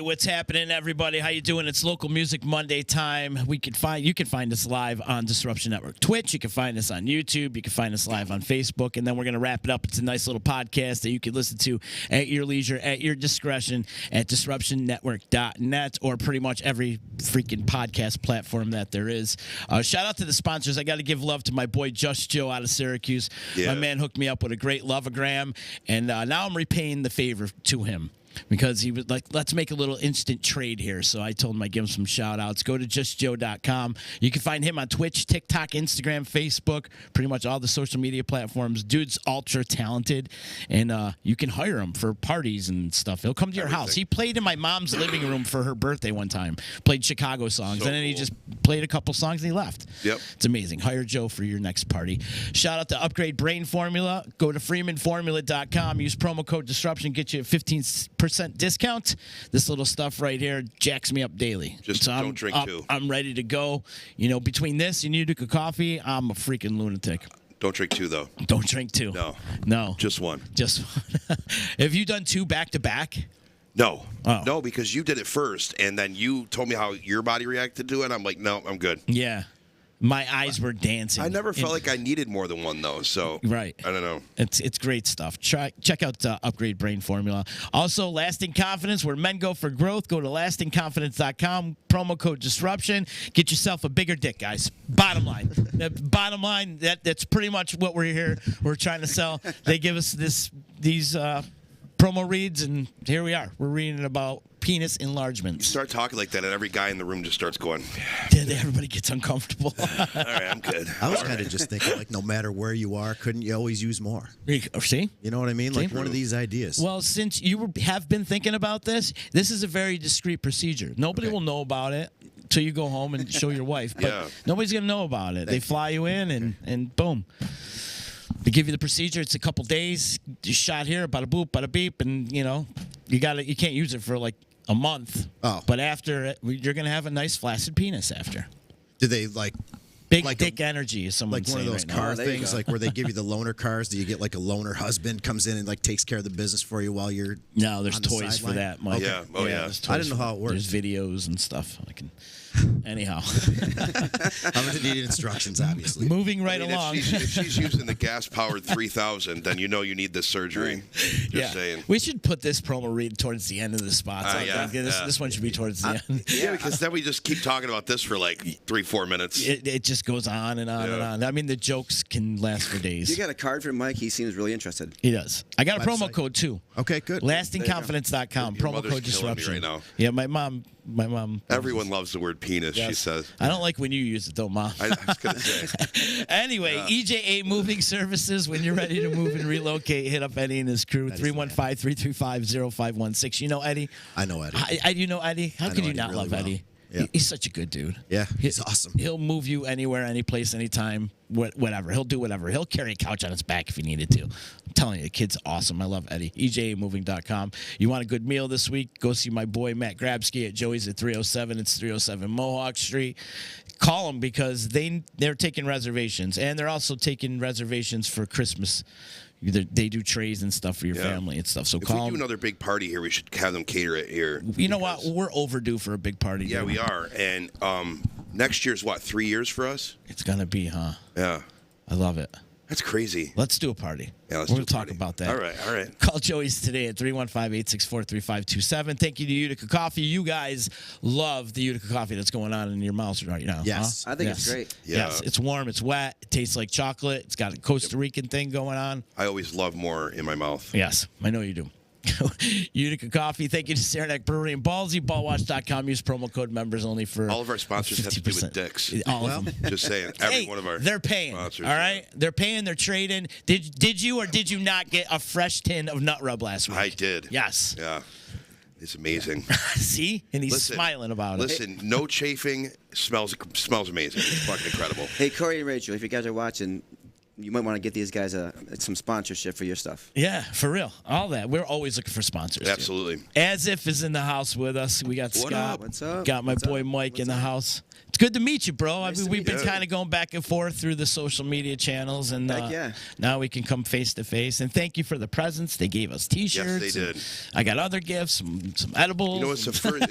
what's happening, everybody? How you doing? It's Local Music Monday time. You can find us live on Disruption Network Twitch. You can find us on YouTube. You can find us live on Facebook. And then we're going to wrap it up. It's a nice little podcast that you can listen to at your leisure, at your discretion, at disruptionnetwork.net or pretty much every freaking podcast platform that there is. Shout out to the sponsors. I got to give love to my boy Just Joe out of Syracuse. Yeah. My man hooked me up with a great Loveogram, and now I'm repaying the favor to him. Because he was like, let's make a little instant trade here. So I told him I'd give him some shout outs. Go to justjoe.com. You can find him on Twitch, TikTok, Instagram, Facebook, pretty much all the social media platforms. Dude's ultra talented, and you can hire him for parties and stuff. He'll come to your house. He played in my mom's living room for her birthday one time, played Chicago songs, and then he just played a couple songs and he left. Yep. It's amazing. Hire Joe for your next party. Shout out to Upgrade Brain Formula. Go to freemanformula.com. Use promo code Disruption. Get you a 15% discount. This little stuff right here jacks me up daily. Just don't drink too. I'm ready to go. You know, between this and Utica coffee, I'm a freaking lunatic. Don't drink two, though. Don't drink two. No. Just one. Just one. Have you done two back to back? No. Oh. No, because you did it first, and then you told me how your body reacted to it. I'm like, no, I'm good. Yeah. My eyes were dancing. I never felt like I needed more than one, though. So right. I don't know. It's great stuff. Check out Upgrade Brain Formula. Also, Lasting Confidence, where men go for growth. Go to lastingconfidence.com. Promo code Disruption. Get yourself a bigger dick, guys. Bottom line. That's pretty much what we're trying to sell. They give us these promo reads, and here we are. We're reading about penis enlargements. You start talking like that, and every guy in the room just starts going. Everybody gets uncomfortable. All right, I'm good. I was kind of just thinking, like, no matter where you are, couldn't you always use more? See? You know what I mean? Like one of these ideas. Well, since you have been thinking about this is a very discreet procedure. Nobody will know about it until you go home and show your wife. But nobody's going to know about it. They fly you in, and boom. They give you the procedure. It's a couple days. You shot here, bada boop, bada beep, and you can't use it for like a month. Oh. But after it, you're going to have a nice flaccid penis after. Do they like big dick energy? Is someone like one of those car things, like where they give you the loaner cars? Do you get like a loaner husband comes in and like takes care of the business for you while you're? No, there's on the toys for that, Mike. Okay. Yeah. I didn't know how it works. There's videos and stuff. Anyhow. I'm going to need instructions, obviously. Moving right along. If she's using the gas-powered 3000, then you know you need this surgery. Just saying. We should put this promo read towards the end of the spots. This one should be towards the end. Yeah, because then we just keep talking about this for like 3-4 minutes. It just goes on and on and on. I mean, the jokes can last for days. You got a card for Mike? He seems really interested. He does. I got a promo code, too. Okay, good. Lastingconfidence.com. Promo code Disruption. Right now. Yeah, my mom. Everyone loves the word penis, she says. I don't like when you use it, though, Mom. I was going to say. Anyway, EJA Moving Services. When you're ready to move and relocate, hit up Eddie and his crew. 315-335-0516. You know Eddie? I know Eddie. You know Eddie? How could you not love Eddie? Yeah. He's such a good dude. Yeah, he's awesome. He'll move you anywhere, any place, anytime, whatever. He'll do whatever. He'll carry a couch on his back if he needed to. I'm telling you, the kid's awesome. I love Eddie. EJAMoving.com. You want a good meal this week? Go see my boy Matt Grabsky at Joey's at 307. It's 307 Mohawk Street. Call them because they're taking reservations, and they're also taking reservations for Christmas. They do trays and stuff for your family and stuff. So if we do another big party here, we should have them cater it here. You know what? We're overdue for a big party. Yeah, we are. And next year's 3 years for us? It's going to be, huh? Yeah. I love it. That's crazy. Let's do a party. Yeah, we're going to talk about that. All right. Call Joey's today at 315-864-3527. Thank you to Utica Coffee. You guys love the Utica coffee that's going on in your mouth right now. Yes. Huh? I think it's great. Yeah. Yes. It's warm. It's wet. It tastes like chocolate. It's got a Costa Rican thing going on. I always love more in my mouth. Yes. I know you do. Utica Coffee. Thank you to Saranac Brewery and Ballsy. Ballwatch.com. Use promo code members only for all of our sponsors 50%. Have to do with dicks. All of them. Just saying. Every one of our they're paying. Sponsors, all right? They're paying. They're trading. Did you or did you not get a fresh tin of Nut Rub last week? I did. Yes. Yeah. It's amazing. See? And he's smiling about it. Listen, no chafing. Smells amazing. It's fucking incredible. Hey, Corey and Rachel, if you guys are watching, you might want to get these guys some sponsorship for your stuff. Yeah, for real. All that. We're always looking for sponsors. Absolutely. As If is in the house with us. We got Scott. What's up? Got my boy Mike in the house. It's good to meet you, bro. Nice I mean, to we've meet been you. kind of going back and forth through the social media channels, and Heck yeah. now we can come face to face. And thank you for the presents. They gave us T-shirts. Yes, they did. I got other gifts, some edibles. You know, it's the first.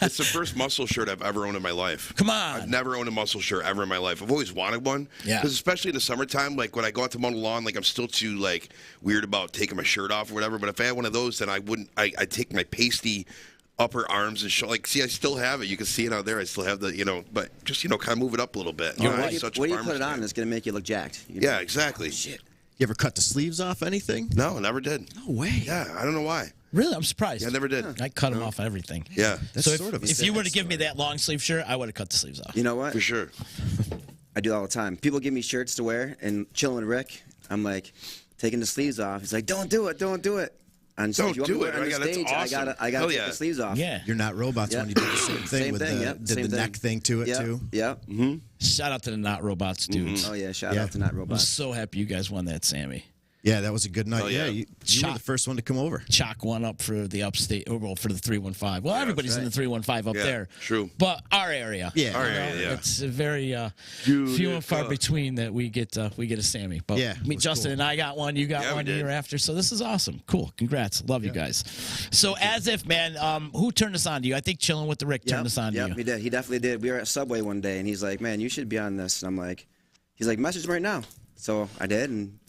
It's the first muscle shirt I've ever owned in my life. Come on. I've never owned a muscle shirt ever in my life. I've always wanted one. Yeah. Because especially in the summertime, like when I go out to mow the lawn, like I'm still too like weird about taking my shirt off or whatever. But if I had one of those, then I wouldn't. I'd take my pasty upper arms and show. Like, see, I still have it. You can see it out there. I still have the, but just kind of move it up a little bit. You're know, right. it's such a When you farmer's put it on, man. it's going to make you look jacked. You know? Yeah, exactly. Shit. You ever cut the sleeves off anything? No, never did. No way. Yeah, I don't know why. Really, I'm surprised. Yeah, I never did. I cut them off everything. Yeah, That's So sort of a if you were to sad give me story. that long sleeve shirt, I would have cut the sleeves off. You know what? for sure. I do it all the time. People give me shirts to wear, and chilling with Rick, I'm like, taking the sleeves off. He's like, don't do it, don't do it. And so Don't if you want me do to wear it. on the Yeah, that's stage, awesome. I gotta Hell take yeah. the sleeves off. Yeah. You're not robots Yeah. when you do the same thing Same with thing, the, yep, the same thing. neck thing to it Yeah, too. yeah. Shout out to the Not Robots dudes. Oh yeah, shout Yeah. out to Not I'm Robots. so happy you guys won that, Sammy. Yeah, that was a good night. Oh, yeah, yeah. you were Shot. the first one to come over. Chalk one up for the upstate, or well, for the 315. Well, everybody's in the right. 315 up Yeah, there. true. But our area. Yeah. Our you know, area, yeah. It's a very few and far Utica. between that we get a Sammy. But Yeah, me, it was Justin cool. and I got one. You got Yeah, we one the did. year after. So this is awesome. Cool. Congrats. Love you guys. So as if, man, who turned us on to you? I think Chilling with the Rick turned us on to Yep, you. he did. He definitely did. We were at Subway one day, and he's like, "Man, you should be on this." And I'm like, "He's like, message him right now." So I did, and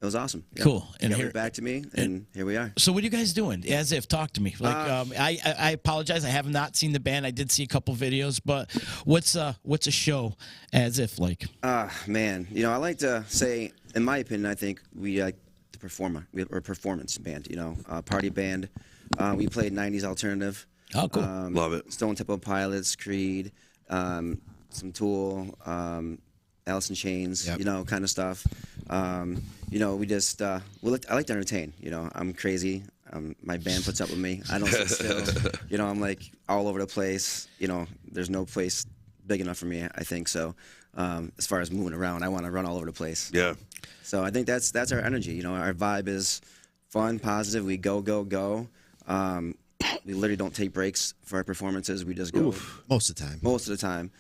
it was awesome. Yep. Cool. He And got here- right back to me, and here we are. So what are you guys doing? As if, talk to me. Like, I apologize. I have not seen the band. I did see a couple videos, but what's a show as if like? Man, I like to say, in my opinion, I think we like the performer. We're a performance band. Party band. We played '90s alternative. Oh, cool. Love it. Stone Temple Pilots, Creed, some Tool, Alice in Chains, Yep. kind of stuff. We just I like to entertain. I'm crazy. My band puts up with me. I don't sit still. I'm like all over the place. There's no place big enough for me. I think so. As far as moving around, I want to run all over the place. Yeah. So I think that's our energy. Our vibe is fun, positive. We go, go, go. We literally don't take breaks for our performances. We just go Most of the time. most of the time.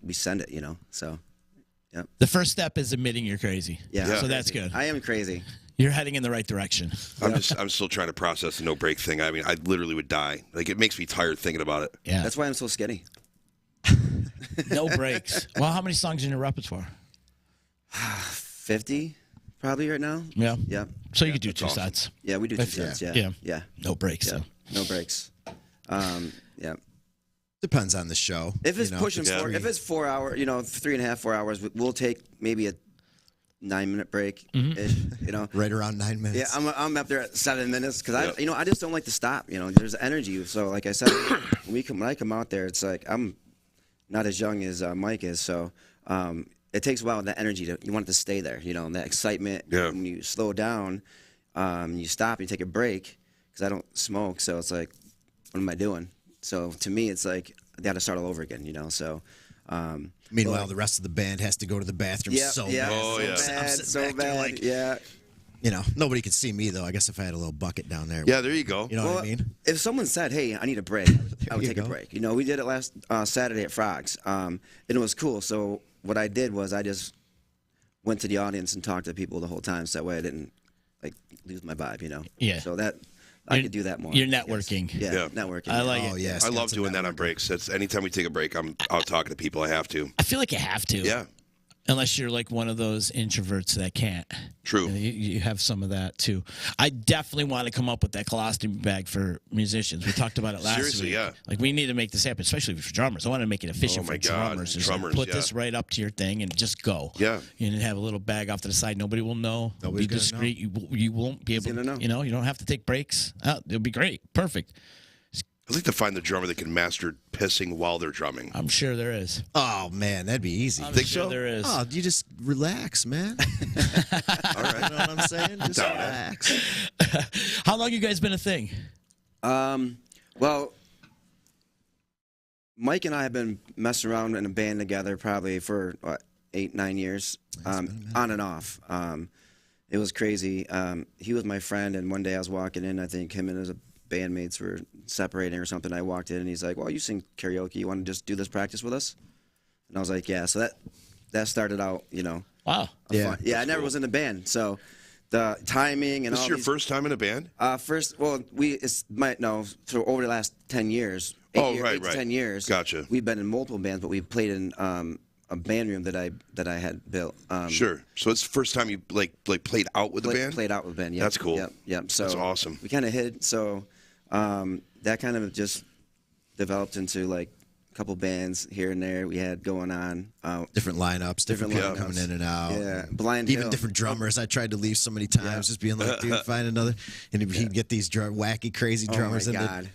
We send it. So yep. The first step is admitting you're crazy. Yeah. Yeah. So that's good. I am crazy. You're heading in the right direction. I'm still trying to process the no break thing. I mean, I literally would die. Like, it makes me tired thinking about it. Yeah. That's why I'm so skinny. No breaks. Well, how many songs in your repertoire? 50 probably right now. Yeah. Yep. So you could do two awesome. sets. Yeah, we do two If- sets. Yeah. yeah. Yeah. No breaks. Yeah. So. No breaks. Yeah. Depends on the show. If it's pushing Yeah. four, if it's 4 hours, 3.5, 4 hours, we'll take maybe a 9-minute break. Mm-hmm. Right around 9 minutes. Yeah, I'm up there at 7 minutes because Yep. I just don't like to stop. There's energy. So like I said, when I come out there, it's like I'm not as young as Mike is. So it takes a while that energy you want it to stay there. And that excitement. Yeah. When you slow down, you stop, you take a break because I don't smoke. So it's like, what am I doing? So to me, it's like I got to start all over again. So. Meanwhile, the rest of the band has to go to the bathroom Yeah, so yeah, bad. Oh, so yeah. I'm bad, sitting so back there bad. like- Yeah. Nobody could see me, though. I guess if I had a little bucket down there. Yeah, there you go. You know what I mean? If someone said, "Hey, I need a break," I would you take a go. break. We did it last Saturday at Frogs, and it was cool. So what I did was I just went to the audience and talked to people the whole time, so that way I didn't lose my vibe. Yeah. So that I could do that more. You're I guess. networking. Yeah, Yeah. networking. I like Oh, it. yeah. I love doing that on breaks. That's anytime we take a break, I'm out talking to people. I have to. I feel like you have to. Yeah. Unless you're like one of those introverts that can't. True. You have some of that too. I definitely want to come up with that colostomy bag for musicians. We talked about it last Seriously, week. yeah. Like we need to make this happen, especially for drummers. I want to make it efficient Oh, my for God. drummers. Just like, Drummers, put yeah. this right up to your thing and just go. Yeah. And have a little bag off to the side. Nobody will know. Nobody's be gonna discreet. You won't be able gonna know. You don't have to take breaks. It'll be great. Perfect. I'd like to find the drummer that can master pissing while they're drumming. I'm sure there is. Oh, man, that'd be easy. I'm Think sure so? there is. Oh, you just relax, man. All right. You know what I'm saying? Just Down. relax. How long you guys been a thing? Well, Mike and I have been messing around in a band together probably for 8-9 years, on and off. It was crazy. He was my friend, and one day I was walking in. I think him and his bandmates were separating or something. I walked in and he's like, "Well, you sing karaoke. You want to just do this practice with us?" And I was like, "Yeah." So that started out, Wow. Yeah. Yeah, I never was in a band, so the timing and This all is your these, first time in a band? so over the last 10 years. 8 to 10 years. Gotcha. We've been in multiple bands, but we've played in a band room that I had built. Sure. So it's the first time you like played out with the band? Played out with a band, yeah. That's cool. Yep. So That's awesome. We kind of hid, so that kind of just developed into like a couple bands here and there we had going on. Different lineups, different people lineups. coming in and out. Yeah, Blind Even Hill. different drummers. I tried to leave so many times, just being like, dude, find another. And he'd get these wacky, crazy drummers. Oh my in God.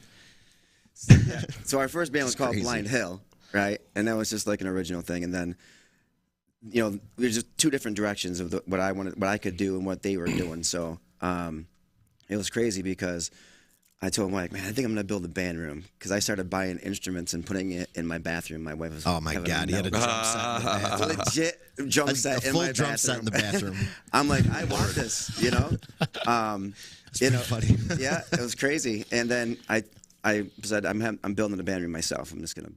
So our first band was called crazy. Blind Hill, right? And that was just like an original thing. And then, there's just two different directions of what I could do and what they were doing. So it was crazy because I told Mike, man, I think I'm gonna build a band room because I started buying instruments and putting it in my bathroom. My wife was Oh my God, he had a drum set in the bathroom. legit drum set a in full my drum bathroom. set in the bathroom. I'm like, I want this, It's pretty funny. Yeah, it was crazy. And then I said, I'm building a band room myself. I'm just gonna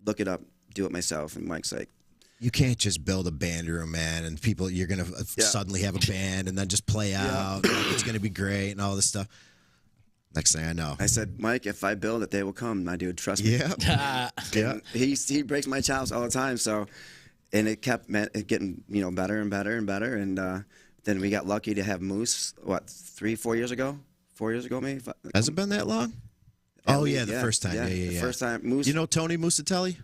look it up, do it myself. And Mike's like, You can't just build a band room, man, and you're going to suddenly have a band and then just play out. Like, it's going to be great and all this stuff. Next thing I know. I said, Mike, if I build it, they will come, my dude. Trust me. Yeah. And he breaks my chops all the time. So, and it kept getting better and better and better. And then we got lucky to have Moose. 4 years ago? 4 years ago, maybe. Has it been that long? Oh, yeah, the first time. Yeah. The first time. Moose. You know Tony Musatelli?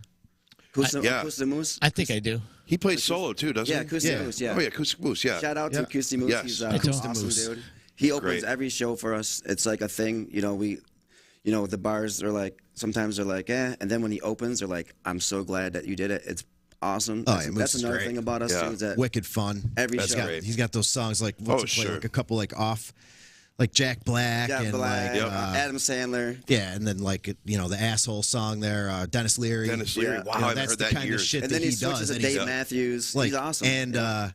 Acoustic Moose? I think I do. He plays solo too, doesn't Yeah, he? Acoustic Moose, yeah. Oh yeah, Acoustic Moose, yeah. Shout out to Acoustic Moose. Yes. He's Acoustic awesome Moose. dude. He opens Great. every show for us. It's like a thing. The bars are like, sometimes they're like, and then when he opens, they're like, I'm so glad that you did it. It's awesome. Oh, yeah, Moose That's is another great. thing about us Yeah. too. Is that Wicked fun. Every He's show. got- Great. He's got those songs like, Sure. like a couple like off, like Jack Black. Jack and Black, like, Adam Sandler. yeah, and then like, the asshole song there, Dennis Leary. Dennis Leary. Yeah. Wow, You know, I haven't that's heard the that in kind of years. shit And that then he he switches does. to and Dave he's, Matthews. like, He's awesome. And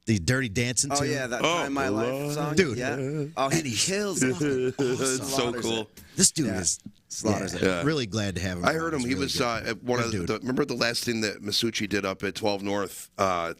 the Dirty Dancing Oh too. yeah, that Oh, Time My Life song. Dude. Yeah. Oh, he kills it. That's so Slaughters cool. it. This dude Yeah. is Slaughters it. Yeah. really glad to have him. I heard him. He's He really was good. at one of Good the. dude. Remember the last thing that Masucci did up at 12 North? That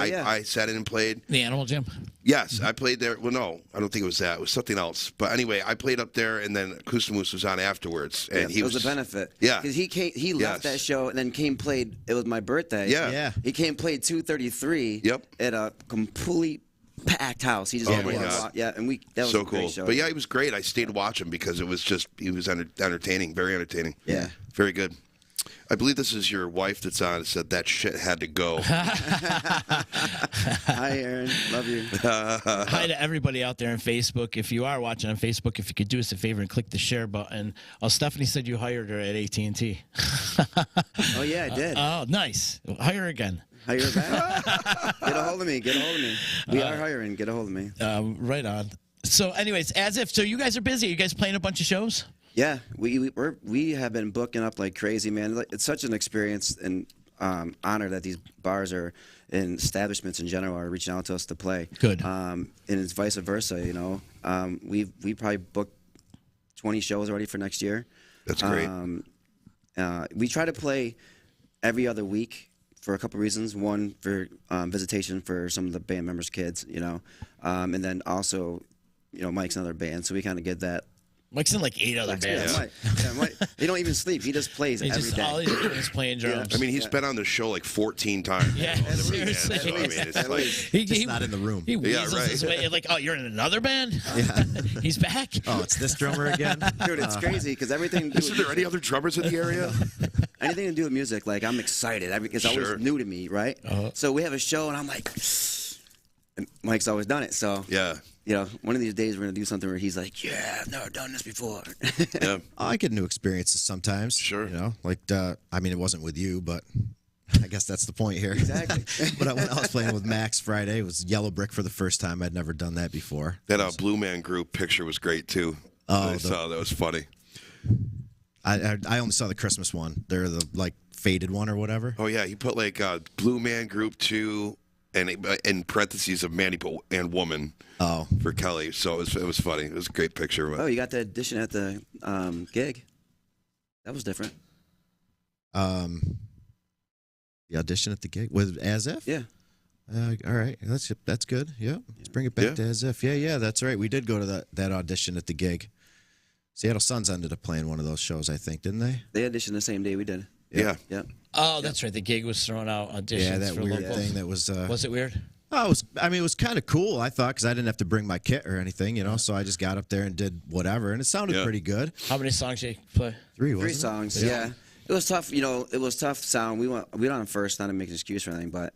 yeah. I sat in and played. The Animal Jam. Yes, I played there. Well, no, I don't think it was that. It was something else. But anyway, I played up there, and then Acoustic Moose was on afterwards, and he it was a benefit. Yeah. because he left Yes. that show and then played. It was my birthday. Yeah. Yeah. He played 2:33. Yep. At a complete packed house. He just Oh had my one God. spot. Yeah, and that was so a great cool. show. But yeah, he was great. I stayed to watch him because it was just he was entertaining, very entertaining. Yeah. Very good. I believe this is your wife that's on. It said that shit had to go. Hi, Aaron. Love you. Hi to everybody out there on Facebook. If you are watching on Facebook, if you could do us a favor and click the share button. Oh, Stephanie said you hired her at AT&T. Oh yeah, I did. Oh, nice. Hire her again. Hire back. Get a hold of me. Get a hold of me. We are hiring. Get a hold of me. Right on. So, anyways, so you guys are busy. Are you guys playing a bunch of shows? Yeah, we have been booking up like crazy, man. Like, it's such an experience and honor that these bars and establishments in general are reaching out to us to play. Good. And it's vice versa, we probably booked 20 shows already for next year. That's great. We try to play every other week for a couple reasons. One, for visitation for some of the band members' kids, and then also, Mike's another band, so we kind of get that. Mike's in like 8 other bands. Mike, he don't even sleep. He just plays He every just, day. all he's doing is playing drums. I mean, he's been on the show like 14 times. Yeah, seriously. So, I mean, it's like, He not in the room. He weasels right. his way. Like, oh, you're in another band? Yeah. He's back? Oh, it's this drummer again? Dude, it's crazy because everything. isn't there any other drummers in the area? Anything to do with music, like I'm excited because it's Sure. always new to me, right? So we have a show, and I'm like, and Mike's always done it. So Yeah. One of these days we're gonna do something where he's like, "Yeah, I've never done this before." Yeah. I get new experiences sometimes. Sure. Like, I mean, it wasn't with you, but I guess that's the point here. Exactly. But when I was playing with Max Friday, it was Yellow Brick for the first time. I'd never done that before. That Blue Man Group picture was great too. Oh, I saw that was funny. I only saw the Christmas one. They're the like faded one or whatever. Oh yeah, he put like Blue Man Group 2, and in parentheses of Manny and woman. Oh, for Kelly. So it was funny. It was a great picture. Oh, you got the audition at the gig. That was different. The audition at the gig was As If. Yeah. All right, that's good. Yeah, let's bring it back to As If. Yeah, that's right. We did go to that audition at the gig. Seattle Suns ended up playing one of those shows, I think, didn't they? They auditioned the same day we did. Yeah. Oh, that's right. The gig was throwing out auditions. Yeah, that for weird locals. thing that was. Was it weird? Oh, it was kind of cool. I thought because I didn't have to bring my kit or anything, So I just got up there and did whatever, and it sounded pretty good. How many songs did you play? Three songs. Yeah. It was tough. It was tough sound. We went on first, not to make an excuse or anything, but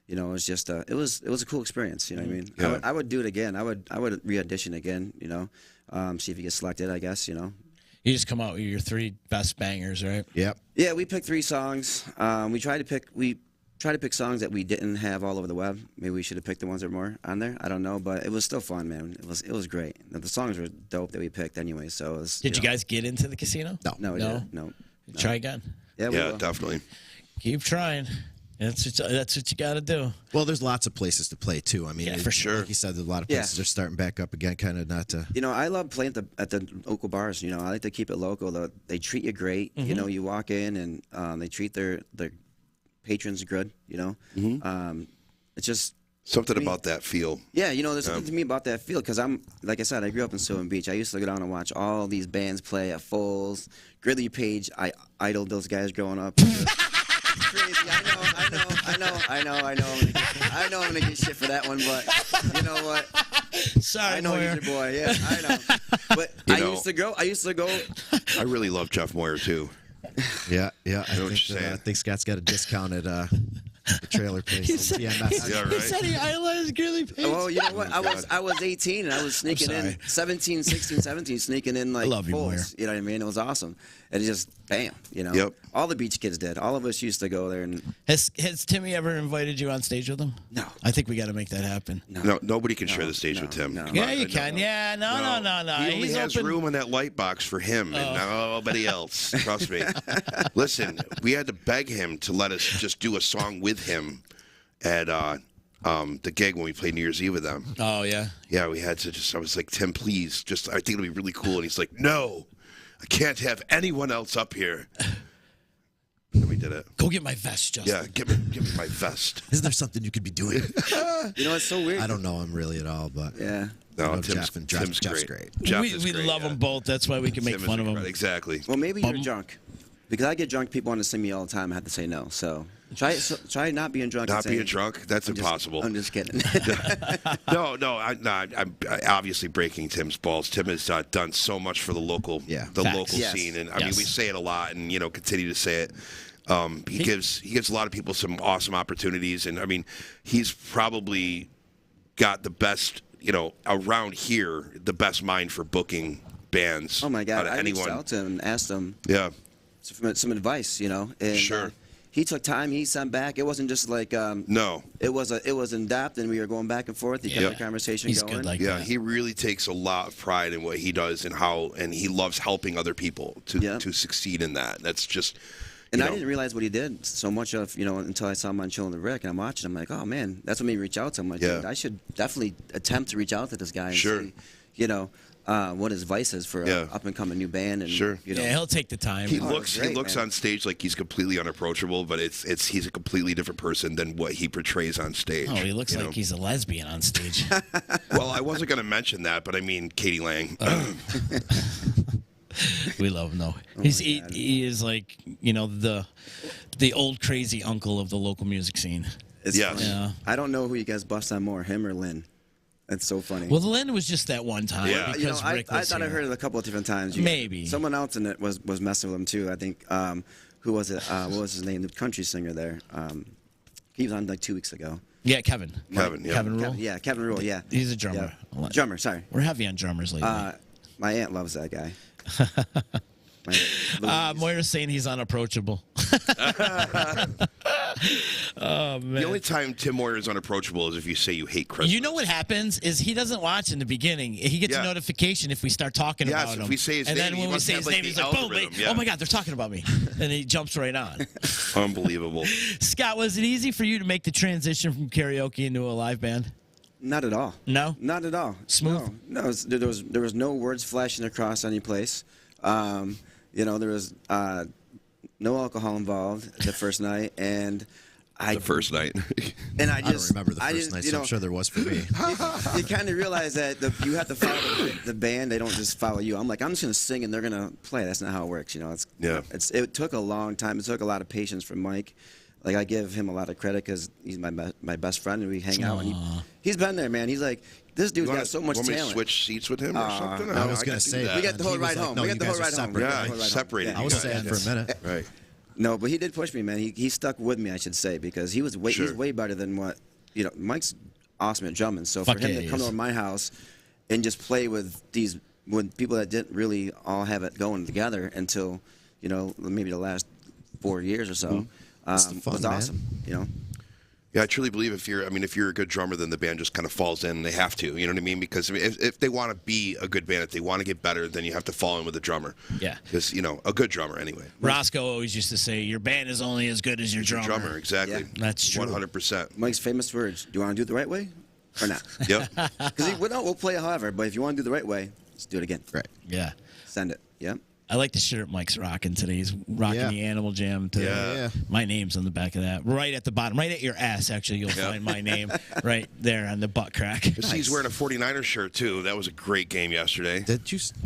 it was just it was a cool experience. You know what I mean? Yeah. I would do it again. I would re-audition again. See if you get selected. I guess. You just come out with your 3 best bangers, right? Yep. Yeah, we picked 3 songs. We tried to pick songs that we didn't have all over the web. Maybe we should have picked the ones that were more on there. I don't know, but it was still fun, man. It was great. The songs were dope that we picked anyway. So it was, Did you guys get into the casino? No, we didn't. No. Try again. Yeah, we will. Definitely. Keep trying. That's what you got to do. Well, there's lots of places to play too. I mean, Yeah, for sure. Like you said, there's a lot of places are starting back up again. Kind of not to. I love playing at the local bars. I like to keep it local. They treat you great. Mm-hmm. You walk in and they treat their patrons good. It's just Something about that feel. Yeah, there's something to me about that field because like I said, I grew up in Sylvan Beach. I used to go down and watch all these bands play at Foles, Gridley Page. I idled those guys growing up. It's crazy. I know. I know I'm gonna get shit for that one, but you know what? Sorry, I know Moyer. he's your boy. Yeah, I know. But I used to go. I really love Jeff Moyer too. Yeah. I what think Scott's got a discounted the trailer place. TMS. Yeah, right. He said he idolized Gridley Page. Well, you know what? I was 18 and I was sneaking in 17, 16, 17, sneaking in like love you, Moyer. Foles. You know what I mean? It was awesome. And it just bam. Yep. All the beach kids did. All of us used to go there and. Has Timmy ever invited you on stage with him? No. I think we got to make that happen. No, nobody can share the stage with Tim. no. Come Yeah, on, you I can. know. Yeah, no. He only He's has open. room in that light box for him and nobody else. Trust me. Listen, we had to beg him to let us just do a song with him at the gig when we played New Year's Eve with them. Oh yeah. Yeah, we had to I was like, Tim, please, I think it'll be really cool. And he's like, no, I can't have anyone else up here. And we did it. Go get my vest, Justin. Yeah, give me my vest. Isn't there something you could be doing? It's so weird. I don't know him really at all, but Yeah. No, I know Tim's Jeff's great. great. Jeff we is we great, love yeah. them both. That's why we can make Tim is fun of them. incredible. Exactly. Well, maybe you're drunk. Because I get drunk, people want to sing me all the time. I have to say no. So try not being drunk. Not and saying, being drunk? That's impossible. I'm just kidding. No, I'm obviously breaking Tim's balls. Tim has done so much for the local, Facts. local Yes. scene, and I mean Yes. we say it a lot, and continue to say it. He gives a lot of people some awesome opportunities, and I mean he's probably got the best, around here, the best mind for booking bands. Oh my God! out of I reached anyone. out to him and asked him Yeah, some advice. And Sure. he took time. He sent back. It wasn't just like no. It was in depth, and we were going back and forth. He kept the conversation He's going. good like Yeah, that. he really takes a lot of pride in what he does and he loves helping other people to succeed in that. That's just. And I didn't realize what he did so much of, until I saw him on Chillin' the Rick, and I'm watching. I'm like, oh man, that's what made me reach out to him. Like, Yeah. dude, I should definitely attempt to reach out to this guy and Sure. see, what his vice is for Yeah. a up and coming new band. And Sure. Yeah, he'll take the time. He Oh, looks great, man. on stage like he's completely unapproachable, but he's a completely different person than what he portrays on stage. Oh, he looks you like know? he's a lesbian on stage. Well, I wasn't going to mention that, but I mean Katie Lang. We love him though. He is like the old crazy uncle of the local music scene. It's Yes. funny. Yeah. I don't know who you guys bust on more, him or Lynn. That's so funny. Well, the Lynn was just that one time. Yeah. Because I Rick was thought I here. heard it a couple of different times. Maybe. Someone else in it was messing with him too. I think. Who was it? What was his name? The country singer there. He was on like 2 weeks ago. Yeah, Kevin. Kevin, yeah. Kevin Rule. Kevin Rule. Yeah. He's a drummer. Yeah. Drummer. Sorry. We're heavy on drummers lately. My aunt loves that guy. Moira's saying he's unapproachable. Oh man. The only time Tim Moyer is unapproachable is if you say you hate Christmas. You know what happens is he doesn't watch in the beginning. He gets a notification if we start talking about him. If we say his and name, then he when we must say have, his like, name, the he's like, boom, algorithm, oh my God, they're talking about me. And he jumps right on. Unbelievable. Scott, was it easy for you to make the transition from karaoke into a live band? Not at all. No? Not at all. Smooth? No. There was no words flashing across any place. There was no alcohol involved the first night, and The first night. and I don't remember the first night, so I'm sure there was for me. You kind of realize that you have to follow the band. They don't just follow you. I'm like, I'm just gonna sing and they're gonna play. That's not how it works. It took a long time. It took a lot of patience from Mike. Like, I give him a lot of credit because he's my best friend, and we hang out. And he's been there, man. He's like, this dude's got so much want me to talent. switch seats with him or something? I was going to say, We got the whole ride home. No, We you got the guys whole are ride home. separate. Yeah, he separated. I was sad for a minute. Right. No, but he did push me, man. He stuck with me, I should say, because he's way better than what Mike's awesome at drumming. So for him to come over my house and just play with people that didn't really all have it going together until maybe the last 4 years or so, was awesome. Yeah, I truly believe if you're a good drummer, then the band just kind of falls in. They have to, you know what I mean? Because if they want to be a good band, if they want to get better, then you have to fall in with a drummer. Yeah. Because, a good drummer anyway. Roscoe always used to say, your band is only as good as your drummer. Exactly. Yeah. That's true. 100%. Mike's famous words: "Do you want to do it the right way, or not?" Yep. Because we'll play however, but if you want to do the right way, let's do it again. Right. Yeah. Send it. Yep. I like the shirt Mike's rocking today. He's rocking the Animal Jam today. Yeah. My name's on the back of that. Right at the bottom. Right at your ass, actually, you'll find my name right there on the butt crack. He's wearing a 49ers shirt, too. That was a great game yesterday.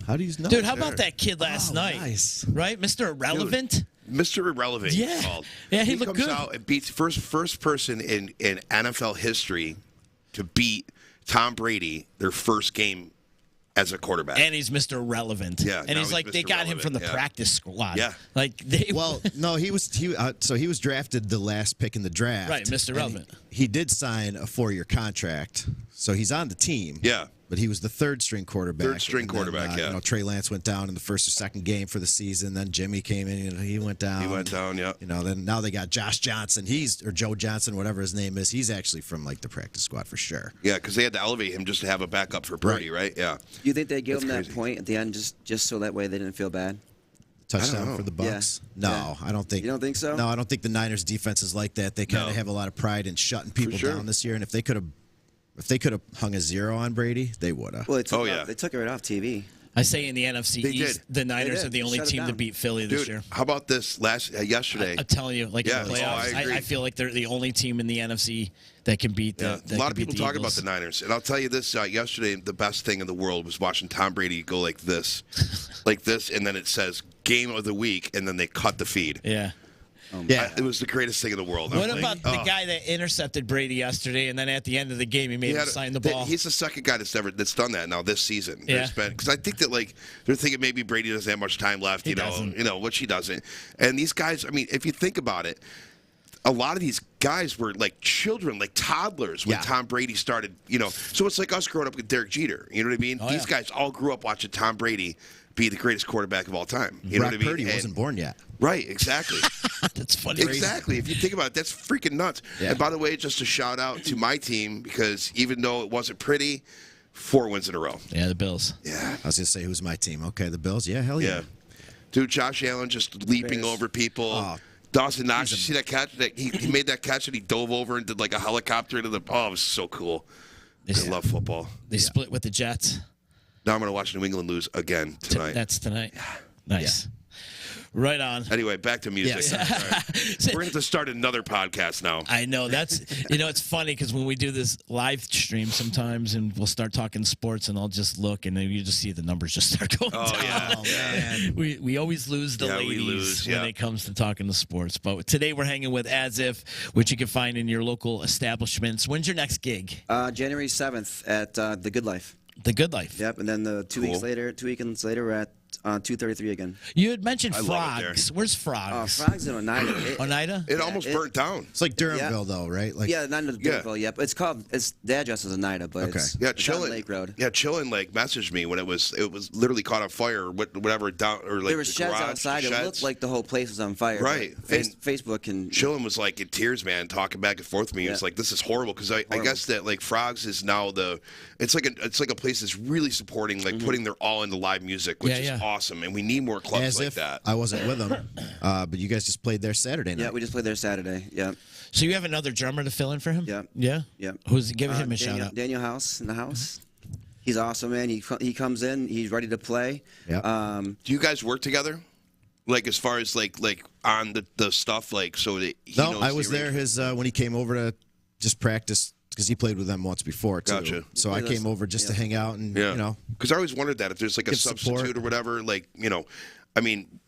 How do you know? Dude, how about that kid last night? Nice. Right? Mr. Irrelevant? Mr. Irrelevant, Yeah. he's called. Yeah, he looked comes good. out and beats first person in NFL history to beat Tom Brady their first game as a quarterback. And he's Mr. Relevant. Yeah, And now he's like, he's they Mr. got him from the Relevant, practice squad. Yeah. Like, they. Well, no, he was drafted the last pick in the draft. Right, Mr. and Relevant. He did sign a 4-year contract, so he's on the team. Yeah. But he was the third string quarterback. Third string And then, quarterback, yeah. Trey Lance went down in the first or second game for the season. Then Jimmy came in and he went down. He went down, yeah. Then now they got Josh Johnson. Or Joe Johnson, whatever his name is. He's actually from like the practice squad for sure. Yeah, because they had to elevate him just to have a backup for Brady, right? Yeah. You think they gave him That's that crazy. point at the end just so that way they didn't feel bad? Touchdown know. for the Bucks? Yeah. No, Yeah. I don't think. You don't think so? No, I don't think the Niners defense is like that. They kind of have a lot of pride in shutting people sure. down this year. And if they could have hung a 0 on Brady, they would have. Well, they yeah. took it right off TV. I say in the NFC They East, did. the Niners did. are the only Shut it team to down. beat Philly this Dude, year. how about this yesterday? I'm telling you, like Yeah. in the Oh, playoffs, I agree. I feel like they're the only team in the NFC that can beat the. A lot of people talk about the Niners, and I'll tell you this: yesterday, the best thing in the world was watching Tom Brady go like this, and then it says "Game of the Week," and then they cut the feed. Yeah. Yeah. It was the greatest thing in the world. What about the guy that intercepted Brady yesterday, and then at the end of the game he made him sign the ball? He's the second guy that's done that now this season. Yeah. Because I think that they're thinking maybe Brady doesn't have much time left. doesn't. Which he doesn't. And these guys, I mean, if you think about it, a lot of these guys were like children, like toddlers when Tom Brady started. So it's like us growing up with Derek Jeter. You know what I mean? These guys all grew up watching Tom Brady be the greatest quarterback of all time. You know Brock what I mean? Purdy wasn't born yet. Right, exactly. That's funny. Exactly. If you think about it, that's freaking nuts. Yeah. And by the way, just a shout out to my team because even though it wasn't pretty, 4 wins in a row. Yeah, the Bills. Yeah. I was going to say, who's my team? Okay, the Bills? Yeah, hell yeah. Yeah. Dude, Josh Allen just leaping Bears. over people. Oh, Dawson Knox, you see that catch? He made that catch and he dove over and did like a helicopter into the. Oh, it was so cool. I love football. They split with the Jets. Now I'm going to watch New England lose again tonight. That's tonight. Nice. Right on. Anyway, back to music. Yes. All right. We're going to have to start another podcast now. I know it's funny because when we do this live stream sometimes and we'll start talking sports and I'll just look and then you just see the numbers just start going down. yeah. Oh, man. We always lose the Yeah, we ladies lose, when yeah. it comes to talking to sports. But today we're hanging with As If, which you can find in your local establishments. When's your next gig? January 7th at The Good Life. The Good Life. Yep, and then the 2 weekends later, we're at 233 again. You had mentioned I love it there. Frogs. Where's Frogs? Frogs in Oneida. Oneida? It almost burnt down. It's like Durhamville, though, right? Like, Yeah, not in Durhamville, yeah. But it's called. The address is Oneida, but Okay. it's, Yeah, it's on Chillin. Lake Road. Yeah, Chillin like messaged me when it was literally caught on fire or whatever down or like There were the sheds garage, outside. It sheds. looked like the whole place was on fire. Right. but And Facebook and Chillin was like in tears, man, talking back and forth with me. It's Yeah. like this is horrible because I guess that like Frogs is now it's like a place that's really supporting like Mm-hmm. putting their all into live music, which is awesome, and we need more clubs as like if that. I wasn't with them, but you guys just played there Saturday night. Yeah, we just played there Saturday. Yeah. So you have another drummer to fill in for him? Yeah. Yeah? Yeah. Who's give him a Daniel, shout out? Daniel House in the house. He's awesome, man. He comes in. He's ready to play. Yeah. Do you guys work together? Like as far as like on the stuff like so that he No, knows I the was there arrangement? when he came over to just practice because he played with them once before too. Gotcha. So I Yeah, came over just to yeah. hang out and Yeah, you know. because I always wondered that if there's like a Give substitute support. or whatever, like I mean,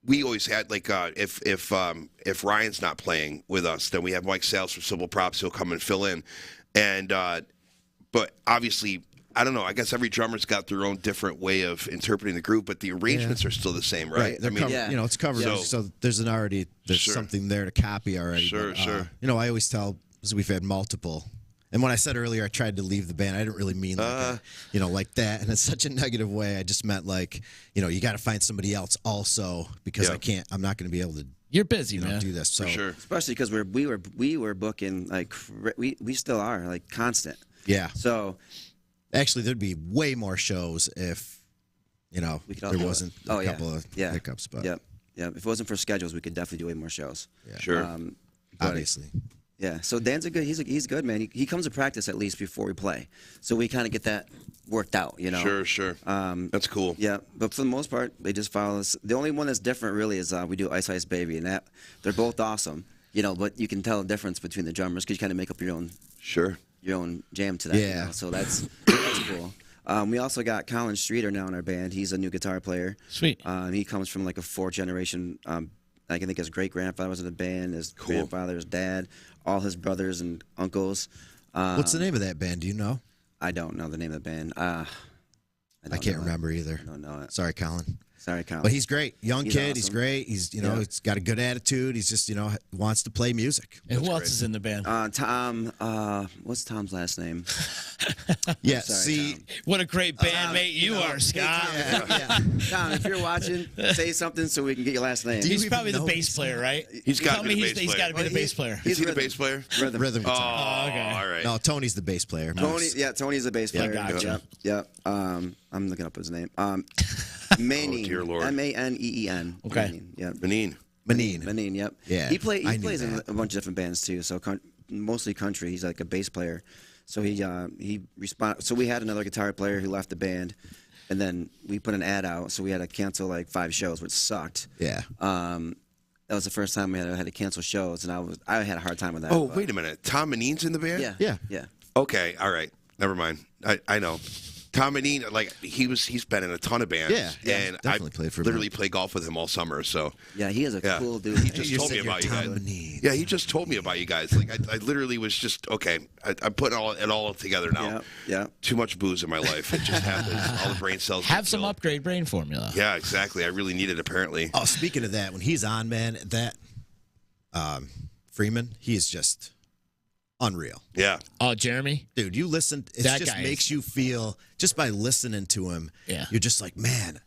we always had like if Ryan's not playing with us, then we have Mike Sales from Civil Props. He'll come and fill in, and but obviously. I don't know. I guess every drummer's got their own different way of interpreting the group, but the arrangements are still the same, right? They're covered, Yeah. it's covered. So- So there's Sure. something there to copy already. Sure, but, sure. I always tell because we've had multiple. And when I said earlier I tried to leave the band, I didn't really mean like that. And it's such a negative way. I just meant like, you got to find somebody else also because Yeah. I'm not going to be able to You're busy, man. do this. So For sure. Especially because we were booking like we still are like constant. yeah. So Actually, there'd be way more shows if, we could all there do it. wasn't Oh, a yeah. couple of Yeah. hiccups. But Yep. If it wasn't for schedules, we could definitely do way more shows. Sure. But- obviously. Yeah. So Dan's he's good, man. He comes to practice at least before we play, so we kind of get that worked out. Sure. That's cool. Yeah, but for the most part, they just follow us. The only one that's different really is we do Ice Ice Baby, and that they're both awesome. But you can tell the difference between the drummers because you kind of make up your own jam to that. Yeah. So that's cool. We also got Colin Streeter now in our band. He's a new guitar player. Sweet. He comes from like a fourth generation. I think his great grandfather was in the band. His grandfather, his dad, all his brothers and uncles. What's the name of that band? Do you know? I don't know the name of the band. I can't remember either. I don't know it. Sorry, Colin. Sorry, Colin. But he's great. Young He's kid. He's awesome. great. He's, he's got a good attitude. He's just, wants to play music. And who else is in the band? Tom. What's Tom's last name? Yeah. Sorry, See, Tom. What a great bandmate you are, Scott. Tom, if you're watching, say something so we can get your last name. He's even probably the know bass player, right? He's gotta Tell be me the bass he's got to be the player. bass player. Is he the rhythm. bass player? rhythm Oh, guitar. okay. all right. No, Tony's the bass player. Tony's the bass player. gotcha. Yep. I'm looking up his name. Maneen. dear Lord. Maneen. Okay. Maneen, yep. Maneen. Maneen. Yep. Yeah, He I knew plays in that. a bunch of different bands too. So mostly country. He's like a bass player. So So we had another guitar player who left the band, and then we put an ad out. So we had to cancel like 5 shows, which sucked. Yeah. That was the first time we had to cancel shows, and I had a hard time with that. Oh, but- wait a minute. Tom Maneen's in the band? Yeah. Okay, all right. Never mind. I know. Tom Maneen, like he's been in a ton of bands. Yeah, and I definitely played for literally him. play golf with him all summer. So Yeah, he is a yeah, cool dude. He just You told said me you're about you Tom guys. Maneen. Yeah, he just told me about you guys. Like I literally was just okay. I'm putting it all together now. Yeah. Too much booze in my life. It just happens. All the brain cells. get Have some killed. upgrade brain formula. Yeah, exactly. I really need it. Apparently. Oh, speaking of that, when he's on, man, that Freeman, he is just unreal. Yeah. Oh, Jeremy? Dude, you listen, it That just guy makes is- you feel, just by listening to him, Yeah. you're just like, man.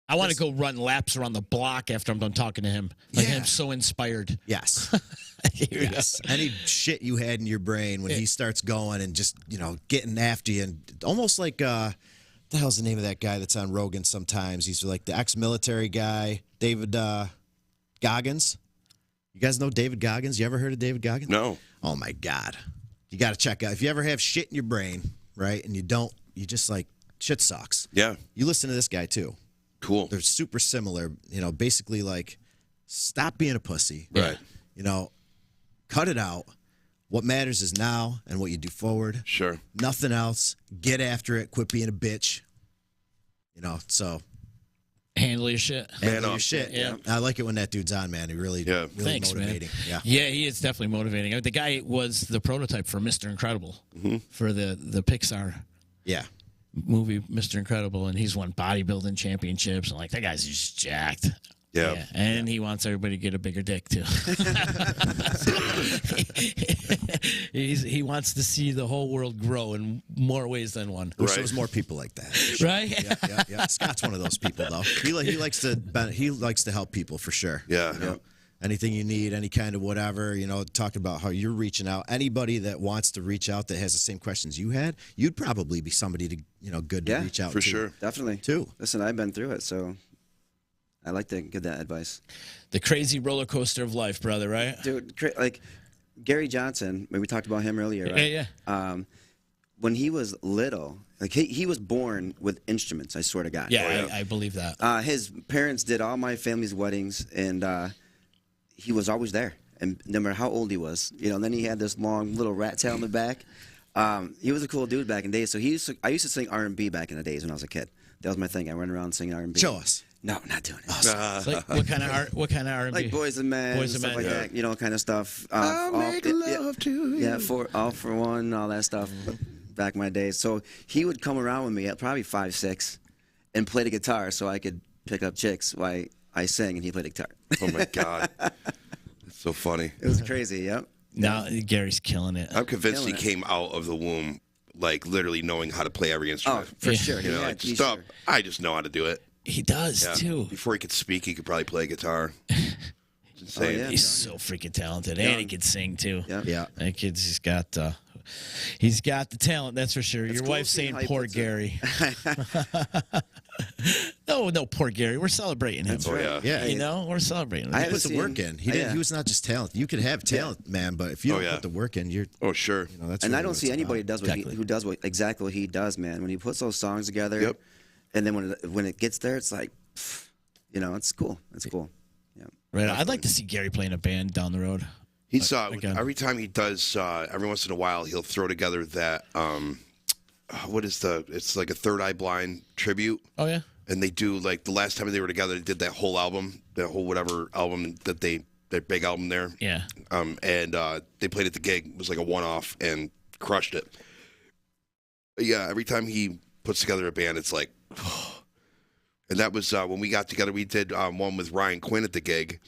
I want to go run laps around the block after I'm done talking to him. Like, Yeah. I'm so inspired. Yes. Yeah. Yes. Any shit you had in your brain when he starts going and just, getting after you, and almost like, what the hell's the name of that guy that's on Rogan sometimes? He's like the ex-military guy, David Goggins. You guys know David Goggins? You ever heard of David Goggins? No. Oh my God. You got to check out. If you ever have shit in your brain, right, and you just like, shit sucks. Yeah. You listen to this guy too. Cool. They're super similar, basically like, stop being a pussy. Right. Cut it out. What matters is now and what you do forward. Sure. Nothing else. Get after it. Quit being a bitch. So Handle your shit. Man handle your up. shit. Yeah. I like it when that dude's on, man. He really Thanks, motivating. man. Yeah. He is definitely motivating. The guy was the prototype for Mr. Incredible for the Pixar. Yeah. movie Mr. Incredible, and he's won bodybuilding championships, and like that guy's just jacked. Yeah. And he wants everybody to get a bigger dick too. He wants to see the whole world grow in more ways than one. Wish there was more people like that. Right? Yeah. Scott's one of those people, though. He likes to help people for sure. Yeah. You know, anything you need, any kind of whatever. Talking about how you're reaching out. Anybody that wants to reach out that has the same questions you had, you'd probably be somebody to good to reach out for to. sure. Definitely. Too. Listen, I've been through it, so I like to give that advice. The crazy roller coaster of life, brother, right? Dude, like Gary Johnson, we talked about him earlier, right? Yeah. When he was little, like he was born with instruments, I swear to God. Yeah, I believe that. His parents did all my family's weddings, and he was always there. And no matter how old he was, and then he had this long little rat tail in the back. He was a cool dude back in the day. So I used to sing R&B back in the days when I was a kid. That was my thing. I ran around singing R&B. Show us. No, not doing it. Like, what kind of R&B? Like Boys and Men, Boys and stuff Men, like that, kind of stuff. I'll make love to you. Yeah, All for One, all that stuff back in my days. So he would come around with me at probably 5, 6 and play the guitar so I could pick up chicks while I sang and he played the guitar. Oh, my God. That's so funny. It was crazy, yep. No, Gary's killing it. I'm convinced he Killing it. came out of the womb, like, literally knowing how to play every Oh, instrument. for Yeah. sure. Just stop. Sure. I just know how to do it. He does, Yeah. too. Before he could speak, he could probably play guitar. It's insane. yeah. He's so freaking talented, and he can sing, too. Yep. Yeah. That kid's he's got the talent, that's for sure. Your cool wife's seeing saying how he poor puts it. Gary. No, poor Gary. We're celebrating him. Oh, yeah. Yeah. We're celebrating him. I He haven't put the seen- work in. He yeah. didn't. He was not just talent. You could have talent, man, but if you Oh, don't yeah. put the work in, you're. Oh, sure. That's And really I don't what see it's anybody about. who does exactly what he does, man. When he puts those songs together, Yep. and then when it gets there, it's like, it's cool. It's cool. Yeah. Right. I'd like to see Gary playing a band down the road. He's Again. every time he does, every once in a while, he'll throw together that, it's like a Third Eye Blind tribute. Oh, yeah? And they do, like, the last time they were together, they did that whole album, that whole whatever album that their big album there. Yeah. And they played at the gig. It was like a one-off and crushed it. But yeah, every time he puts together a band, it's like, and that was when we got together. We did one with Ryan Quinn at the gig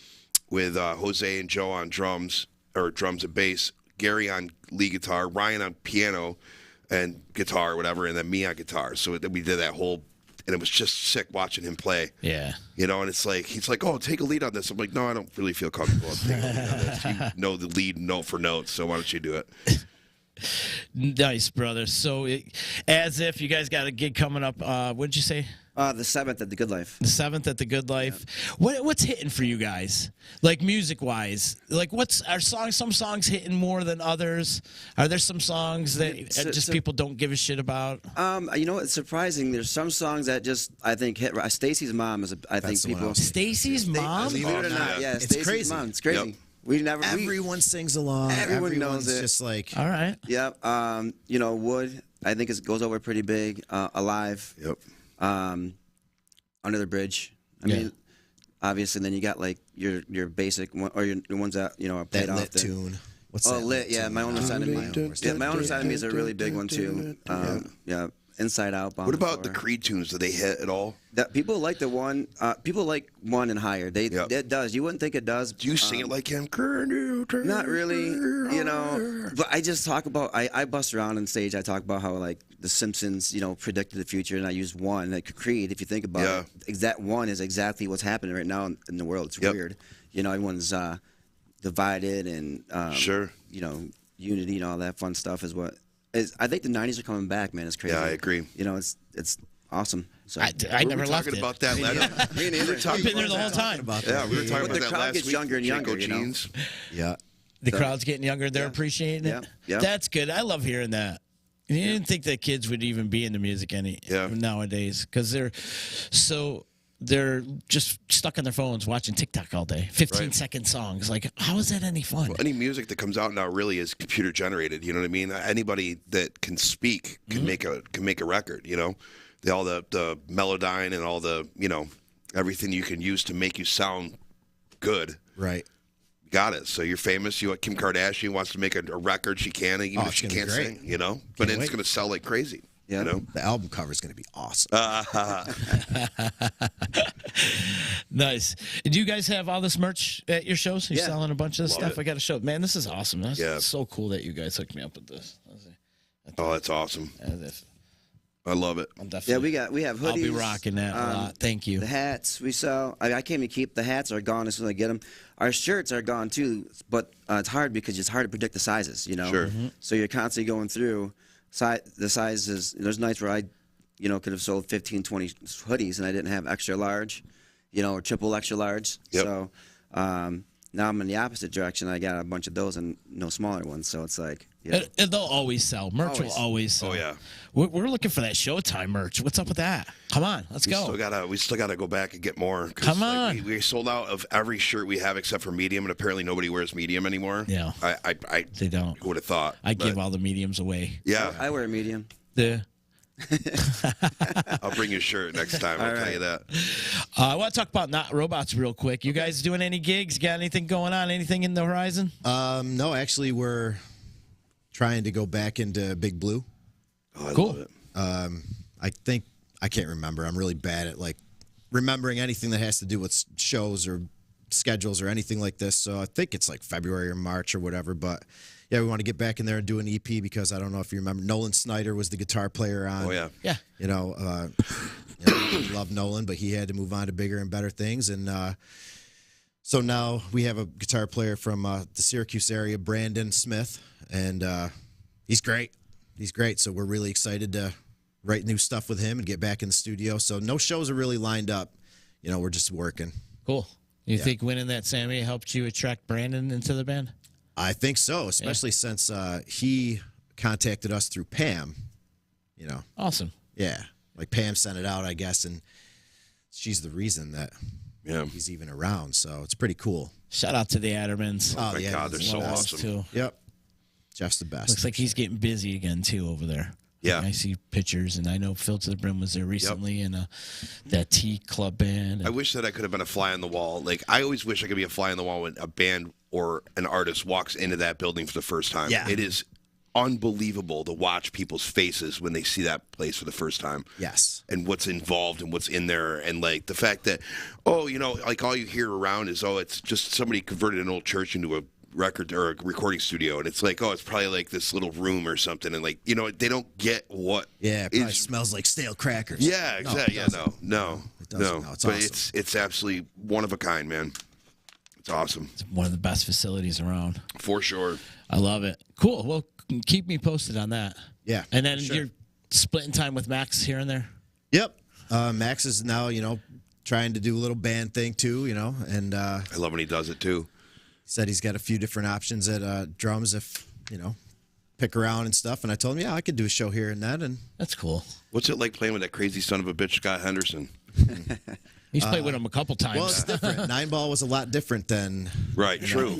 with Jose and Joe on drums and bass, Gary on lead guitar, Ryan on piano and guitar or whatever, and then me on guitar. So we did that whole, and it was just sick watching him play. Yeah. And it's like, he's like, oh, take a lead on this. I'm like, no, I don't really feel comfortable taking a lead on this. You know the lead note for note, so why don't you do it? Nice, brother. So, as if you guys got a gig coming up, what did you say? The 7th at the Good Life. The 7th at the Good Life. What's hitting for you guys? Like music wise? Like some songs hitting more than others? Are there some songs that just people don't give a shit about? It's surprising. There's some songs that just I think hit. Stacy's mom is. I think the one I people. was Stacy's mom? believe Believe it or Oh, not, yeah. yeah, It's Stacy's crazy. mom. It's crazy. Yep. Everyone sings along. Everyone knows Everyone's it. just like. All right. Yeah. Wood. I think it goes over pretty big. Alive. Yep. Under the Bridge. I Yeah. mean, obviously, then you got like your basic one, or your ones that are played That lit often. tune. What's Oh, that lit. Yeah, tune? My Own Side of Me. My Own Yeah, My Own Side of Me is a really big one too. Yeah. Inside Out. Bomb What about the Before. Creed tunes? Do they hit at all? That people like the one. People like one and higher. Yep. It does. You wouldn't think it does. Do you sing it like him? Not really, but I just talk about, I bust around on stage. I talk about how, like, The Simpsons, predicted the future, and I use one. Like, Creed, if you think about it, that one is exactly what's happening right now in the world. It's weird. Everyone's divided, and, Sure. unity and all that fun stuff is what is. I think the 90s are coming back, man. It's crazy. Yeah, I agree. It's awesome. So, I We never were left talking it. about that last Me neither. I've been there the whole time. About Yeah, that. we were talking But about the that crowd last gets week. younger and Janko younger, jeans. Yeah. The crowd's getting younger. They're appreciating it. Yeah, yeah. That's good. I love hearing that. You didn't think that kids would even be into music nowadays because they're just stuck on their phones watching TikTok all day. 15-second songs. Like, how is that any fun? Well, any music that comes out now really is computer generated. You know what I mean? Anybody that can speak can make a record. All the Melodyne and all the everything you can use to make you sound good. Right. Got it. So you're famous. Kim Kardashian wants to make a record. She can, even if it's she gonna be can't great. sing. But it's wait. going to sell like crazy. Yeah. You know? The album cover is going to be awesome. Nice. Do you guys have all this merch at your shows? You're Yeah. selling a bunch of this Love stuff? it. I got to show. Man, this is awesome. That's Yeah. so cool that you guys hooked me up with this. Oh, that's awesome. I love it. I'm definitely. Yeah, we have hoodies. I'll be rocking that a lot. Thank you. The hats we sell. I came to keep. The hats are gone as soon as I get them. Our shirts are gone too, but it's hard because it's hard to predict the sizes. You know. Sure. So you're constantly going through the sizes. There's nights where I, could have sold 15, 20 hoodies and I didn't have extra large, or triple extra large. Yep. So now I'm in the opposite direction. I got a bunch of those and no smaller ones. So it's like. And they'll always sell. Merch will always sell. Oh, yeah. We're looking for that Showtime merch. What's up with that? Come on, let's go. We still gotta go back and get more. Come on. We sold out of every shirt we have except for medium, and apparently nobody wears medium anymore. Yeah. I They don't. would have thought. I but give all the mediums away. Yeah, I wear a medium. The I'll bring you a shirt next time. I'll tell you that. I want to talk about Not Robots real quick. You guys doing any gigs? Got anything going on? Anything in the horizon? No, actually, we're trying to go back into Big Blue. Oh, I Cool. love it. I can't remember. I'm really bad at remembering anything that has to do with shows or schedules or anything like this. So I think it's like February or March or whatever. But yeah, we want to get back in there and do an EP because I don't know if you remember, Nolan Snyder was the guitar player on. Oh yeah. Yeah. Love Nolan, but he had to move on to bigger and better things. And so now we have a guitar player from the Syracuse area, Brandon Smith, and he's great. He's great. So we're really excited to write new stuff with him and get back in the studio. So no shows are really lined up. We're just working. Cool. You think winning that Sammy helped you attract Brandon into the band? I think so, especially since he contacted us through Pam. Awesome. Yeah, like Pam sent it out, I guess, and she's the reason that he's even around. So it's pretty cool. Shout out to the Addermans. Oh, My yeah, God, they're he's so the best. awesome. Too. Yep, Jeff's the best. Looks like he's getting busy again too over there. Yeah. I see pictures, and I know Phil to the Brim was there recently, and that T Club band. I wish that I could have been a fly on the wall. Like I always wish I could be a fly on the wall when a band or an artist walks into that building for the first time. Yeah. It is unbelievable to watch people's faces when they see that place for the first time. Yes. And what's involved and what's in there, and like the fact that, all you hear around is, it's just somebody converted an old church into a record or a recording studio, and it's like, it's probably like this little room or something, and they don't get what. Yeah, it probably smells like stale crackers. Yeah, exactly. No. It doesn't. No, it's but awesome. it's absolutely one of a kind, man. It's awesome. It's one of the best facilities around. For sure. I love it. Cool. Well, keep me posted on that. Yeah, And then sure. you're splitting time with Max here and there? Yep. Max is now, trying to do a little band thing too, and I love when he does it too. said he's got a few different options at drums if, pick around and stuff. And I told him, yeah, I could do a show here and that. And That's cool. What's it like playing with that crazy son of a bitch, Scott Henderson? He's played with him a couple times. well, it's different. Nine Ball was a lot different than, Right. True.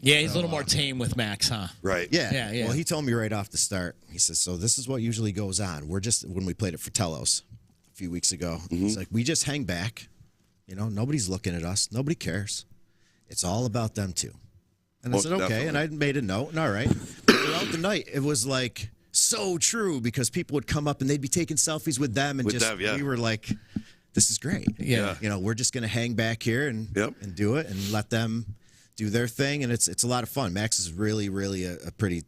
Yeah, he's a little more tame with Max, huh? Right. yeah. Yeah. Well, he told me right off the start, he says, so this is what usually goes on. When we played at Fratello's a few weeks ago, he's like, we just hang back. Nobody's looking at us. Nobody cares. It's all about them too. And I Most said, okay. definitely. And I made a note, and all right. But throughout the night, it was like so true because people would come up and they'd be taking selfies with them. And With them, yeah. we were like, this is great. Yeah. We're just going to hang back here and do it and let them do their thing. And it's a lot of fun. Max is really, really a pretty.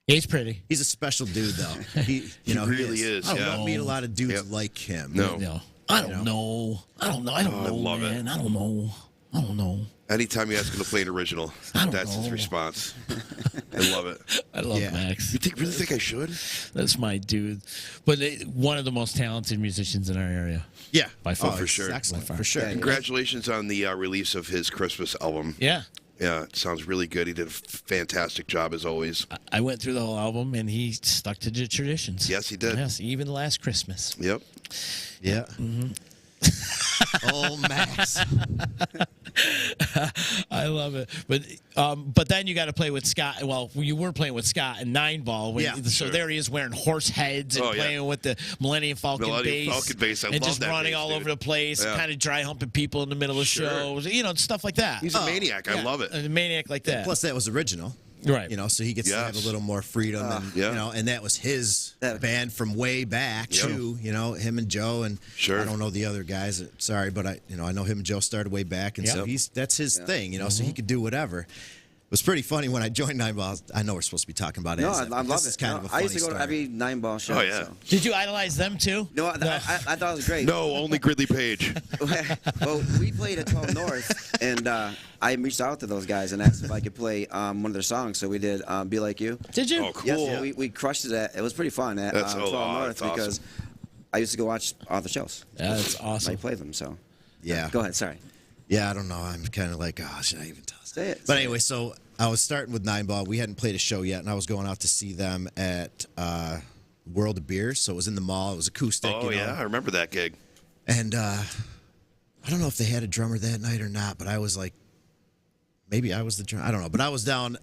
He's pretty. He's a special dude, though. He really is, I yeah. don't meet a lot of dudes Yep. like him. No. No. I don't know. I don't know. I don't I know, love it. man. I don't know. I don't know. Anytime you ask him to play an original, don't that's his know. response. I love it. I love Yeah. Max. You really think I should? That's my dude. But one of the most talented musicians in our area. Yeah. By far. Oh, for sure. Excellent. By far. For sure. Yeah, Congratulations on the release of his Christmas album. Yeah. Yeah, it sounds really good. He did a fantastic job as always. I went through the whole album, and he stuck to the traditions. Yes, he did. Yes, even last Christmas. Yep. Yeah. Oh, Max. I love it. But then you got to play with Scott. Well, you were playing with Scott and Nine Ball. Yeah, So sure. there he is wearing horse heads and Oh, yeah. playing with the Millennium Falcon Millennium bass. Falcon bass. I and love just that running bass, all dude. over the place, Yeah. kind of dry humping people in the middle of Sure. shows. Stuff like that. He's a maniac. I love it. A maniac like that. Plus, that was original. Right. You know, so he gets to have a little more freedom, and Yeah. you know, and that was his band from way back too. You know, him and Joe, and Sure. I don't know the other guys. Sorry, but I know him and Joe started way back, and so that's his thing. You know, so he could do whatever. It was pretty funny when I joined Nine Ball. I know we're supposed to be talking about it. No, I love this it. is kind of a I funny used to go story. to every 9-ball show. Oh, yeah. So. Did you idolize them too? No, I thought it was great. No, only Gridley Page. Well, we played at 12 North, and I reached out to those guys and asked if I could play one of their songs. So we did "Be Like You." Did you? Oh, cool. Yes, we crushed it. It was pretty fun at That's 12 North that's awesome. because I used to go watch all the shows. Yeah, that's awesome. I play them. So Yeah. Go ahead. Sorry. Yeah, I don't know. I'm kind of like, oh, should I even tell? Say it. But anyway, so I was starting with Nine Ball. We hadn't played a show yet, and I was going out to see them at World of Beers. So it was in the mall. It was acoustic. Oh, you know? yeah, I remember that gig. And I don't know if they had a drummer that night or not, but I was like, maybe I was the drummer. I don't know. But I was down,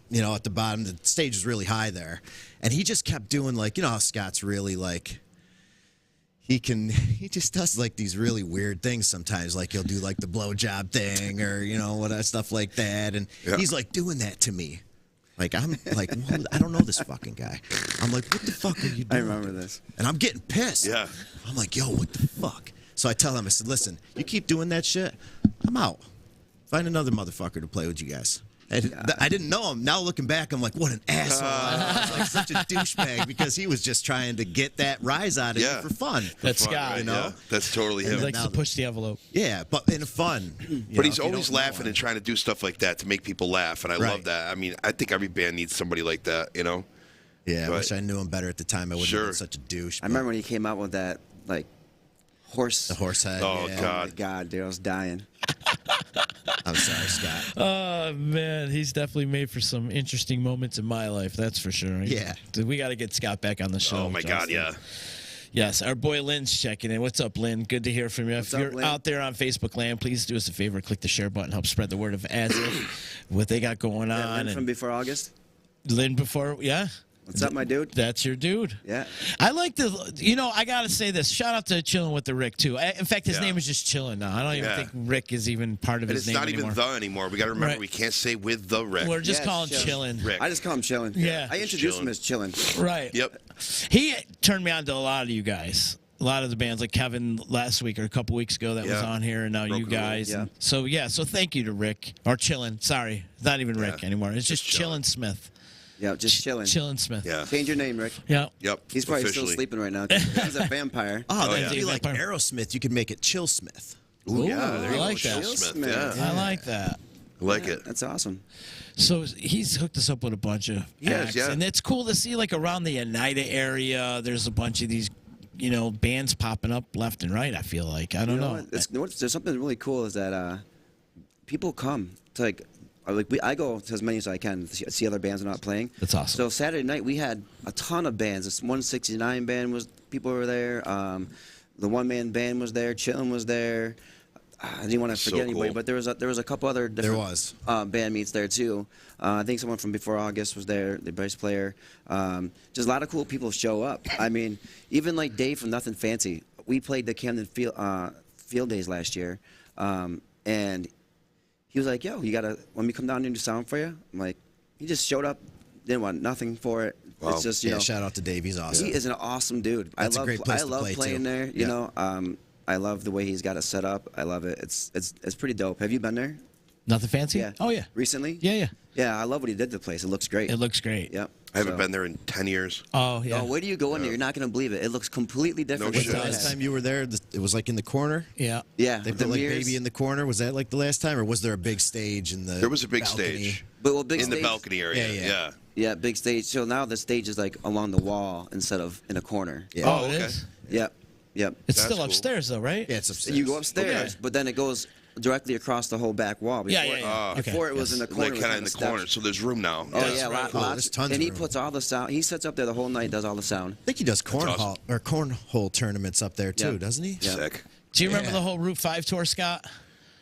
you know, at the bottom. The stage was really high there. And he just kept doing, like, you know how Scott's really, like, he just does, like, these really weird things sometimes. Like, he'll do, like, the blowjob thing or, you know, what stuff like that. And he's, like, doing that to me. Like, I'm like, I don't know this fucking guy. I'm like, what the fuck are you doing? I remember this. And I'm getting pissed. Yeah. I'm like, yo, what the fuck? So I tell him, I said, listen, you keep doing that shit, I'm out. Find another motherfucker to play with you guys. And I didn't know him. Now looking back, I'm like, what an asshole. I was like such a douchebag because he was just trying to get that rise out of you for fun. That's Fun, Scott. right? you know? Yeah, that's totally And him. He likes to push the envelope. Yeah, but in fun. But he's always laughing and trying to do stuff like that to make people laugh, and I Right. love that. I mean, I think every band needs somebody like that, you know? Yeah, I But- wish I knew him better at the time. I wouldn't have Sure. been such a douche. I remember when he came out with that like horse. the horse head. Oh, yeah. Oh my God. God, dude, I was dying. I'm sorry, Scott. Oh man, he's definitely made for some interesting moments in my life. That's for sure. Yeah. We got to get Scott back on the show. Oh, my God, Justin. yeah. Yes, our boy Lynn's checking in. What's up, Lynn? Good to hear from you. If up, you're Lynn? out there on Facebook land, please do us a favor, click the share button, help spread the word of As If, what they got going Yeah, on. Lynn from And before August. Lynn before, yeah. What's up, my dude? That's your dude. Yeah. I like the, you know, I got to say this. Shout out to Chillin' with the Rick, too. In fact, his Yeah. name is just Chillin' now. I don't even Yeah. think Rick is even part of And his it's name not anymore. even the anymore. We got to remember Right. we can't say with the Rick. We're just Yeah, calling Chillin'. Chillin'. Rick. I just call him chilling. Yeah. I introduced him Chillin'. as chilling. Right. Yep. He turned me on to a lot of you guys. A lot of the bands, like Kevin last week or a couple weeks ago that was Yeah. on here, and now Broken you guys. Roll, And so thank you to Rick. Or Chillin'. Sorry. It's not even Rick Yeah. anymore. It's just Just Chillin'. Chillin' Smith. Yeah, just chilling. Chillin' Smith. Yeah. Change your name, Rick. Yeah. Yep. He's probably Officially. still sleeping right now. He's a vampire. Oh, that'd yeah. be like Vampire. Aerosmith. You could make it Chill Smith. Ooh, Ooh, yeah. There I you like go. that. Chill Smith. Smith. Yeah. I like that. I like it. That's awesome. So he's hooked us up with a bunch of Yes, acts, yeah. and it's cool to see like around the Oneida area. There's a bunch of these, you know, bands popping up left and right. I feel like I don't know. There's something really cool is that people come to I go to as many as I can to see other bands that are not playing. That's awesome. So Saturday night we had a ton of bands. This 169 band people were there. The one man band was there. Chillin' was there. I didn't want to So forget anybody, cool. but there was a couple other different band meets there too. I think someone from Before August was there, the bass player. Just a lot of cool people show up. I mean, even like Dave from Nothing Fancy. We played the Camden Field Days last year, and he was like, "Yo, you gotta let me come down here and do sound for you." I'm like, he just showed up, didn't want nothing for it. Wow. It's just you know, Shout out to Dave. He's awesome. he is an awesome dude. That's a great place I to love play, playing too. there. You know, I love the way he's got it set up. I love it. It's pretty dope. Have you been there? Nothing fancy? Yeah. Oh yeah. Recently? Yeah. Yeah, I love what he did to the place. It looks great. It looks great. Yep. I haven't been there in 10 years. Oh yeah. Oh, where do you go in there? You're not gonna believe it. It looks completely different. No than shit. the The last last time you were there, it was like in the corner. Yeah. Yeah, They with put the like mirrors. Baby in the corner. Was that like the last time, or was there a big stage in the? There was a big balcony? stage Big in the stage. balcony area. Yeah, yeah. Yeah, big stage. So now the stage is like along the wall instead of in a corner. Yeah. Oh, it okay. is. Yep. Yep. It's That's still cool. upstairs though, right? Yeah, it's upstairs. You go upstairs, Okay. but then it goes directly across the whole back wall. Before, Yeah, yeah, yeah. Okay. Before it was Yes. in the corner. Like it kind was of in the steps. corner, so there's room now. Oh Yes. yeah, Oh, there's tons and of he room. puts all the sound. He sits up there the whole night, does all the sound. I think he does cornhole awesome. or cornhole tournaments up there too, Yeah. doesn't he? Yeah. Sick. Do you remember Yeah. the whole Route 5 tour, Scott?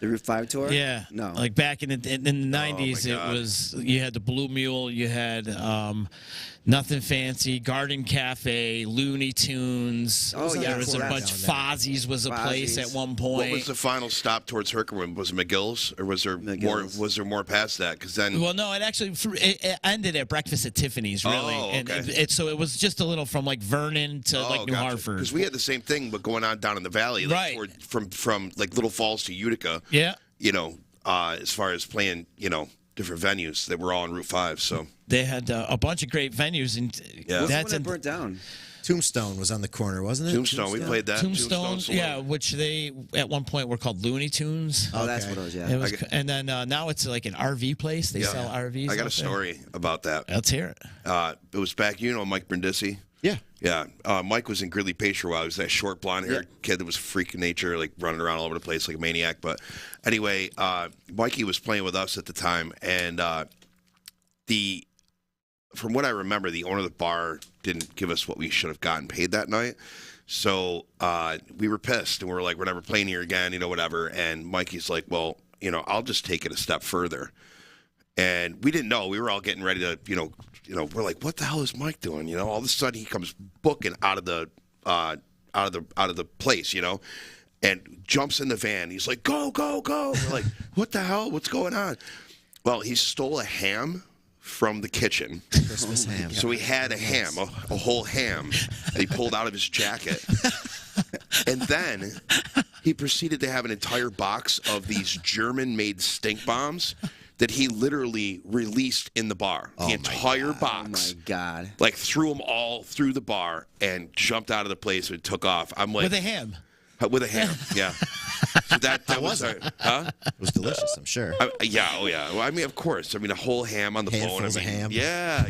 The Route 5 tour? Yeah, No. Like back in the '90s, it God. was you had the Blue Mule, you had Nothing Fancy, Garden Cafe, Looney Tunes. Oh, yeah, there was a cool. bunch. Fozzy's was a place Fozzy's. at one What point. was the final stop towards Herkimer? Was it McGill's, or was there more? McGill's. Was there more past that? Because then, Well, no, it ended at Breakfast at Tiffany's, really. Oh, And okay. so it was just a little from like Vernon to like New Hartford. Because we had the same thing, but going on down in the valley, like, Right. from like Little Falls to Utica. Yeah. As far as playing, different venues that were all on Route 5. So They had a bunch of great venues, and Yeah. What's the that's one in that burnt down? Tombstone was on the corner, wasn't it? Tombstone, we played that. Tombstone, Saloon. yeah, which they at one point were called Looney Tunes. Oh, that's Okay. what it was, yeah. It was, and then now it's like an RV place. They sell RVs. I got a out there. story about that. Let's hear it. It was back, Mike Brindisi. Yeah. Yeah, Mike was in Gridley Pace for a while. He was that short, blonde-haired kid that was freak of nature, like running around all over the place like a maniac. But anyway, Mikey was playing with us at the time, and from what I remember, the owner of the bar didn't give us what we should have gotten paid that night. So we were pissed, and we were like, we're never playing here again, whatever. And Mikey's like, well, I'll just take it a step further. And we didn't know. We were all getting ready to, we're like, what the hell is Mike doing? All of a sudden he comes booking out of the place, and jumps in the van. He's like, go, go, go. We're like, what the hell? What's going on? Well, he stole a ham from the kitchen. Christmas ham. So he had a ham, a whole ham, that he pulled out of his jacket. And then he proceeded to have an entire box of these German-made stink bombs that he literally released in the bar. The entire box. Oh, my God. Like, threw them all through the bar and jumped out of the place and took off. I'm like... With a ham. With a ham, yeah. So that was our... Huh? It was delicious, I'm sure. Yeah, Well, I mean, of course. I mean, a whole ham on the bone. Handfuls of ham. Yeah,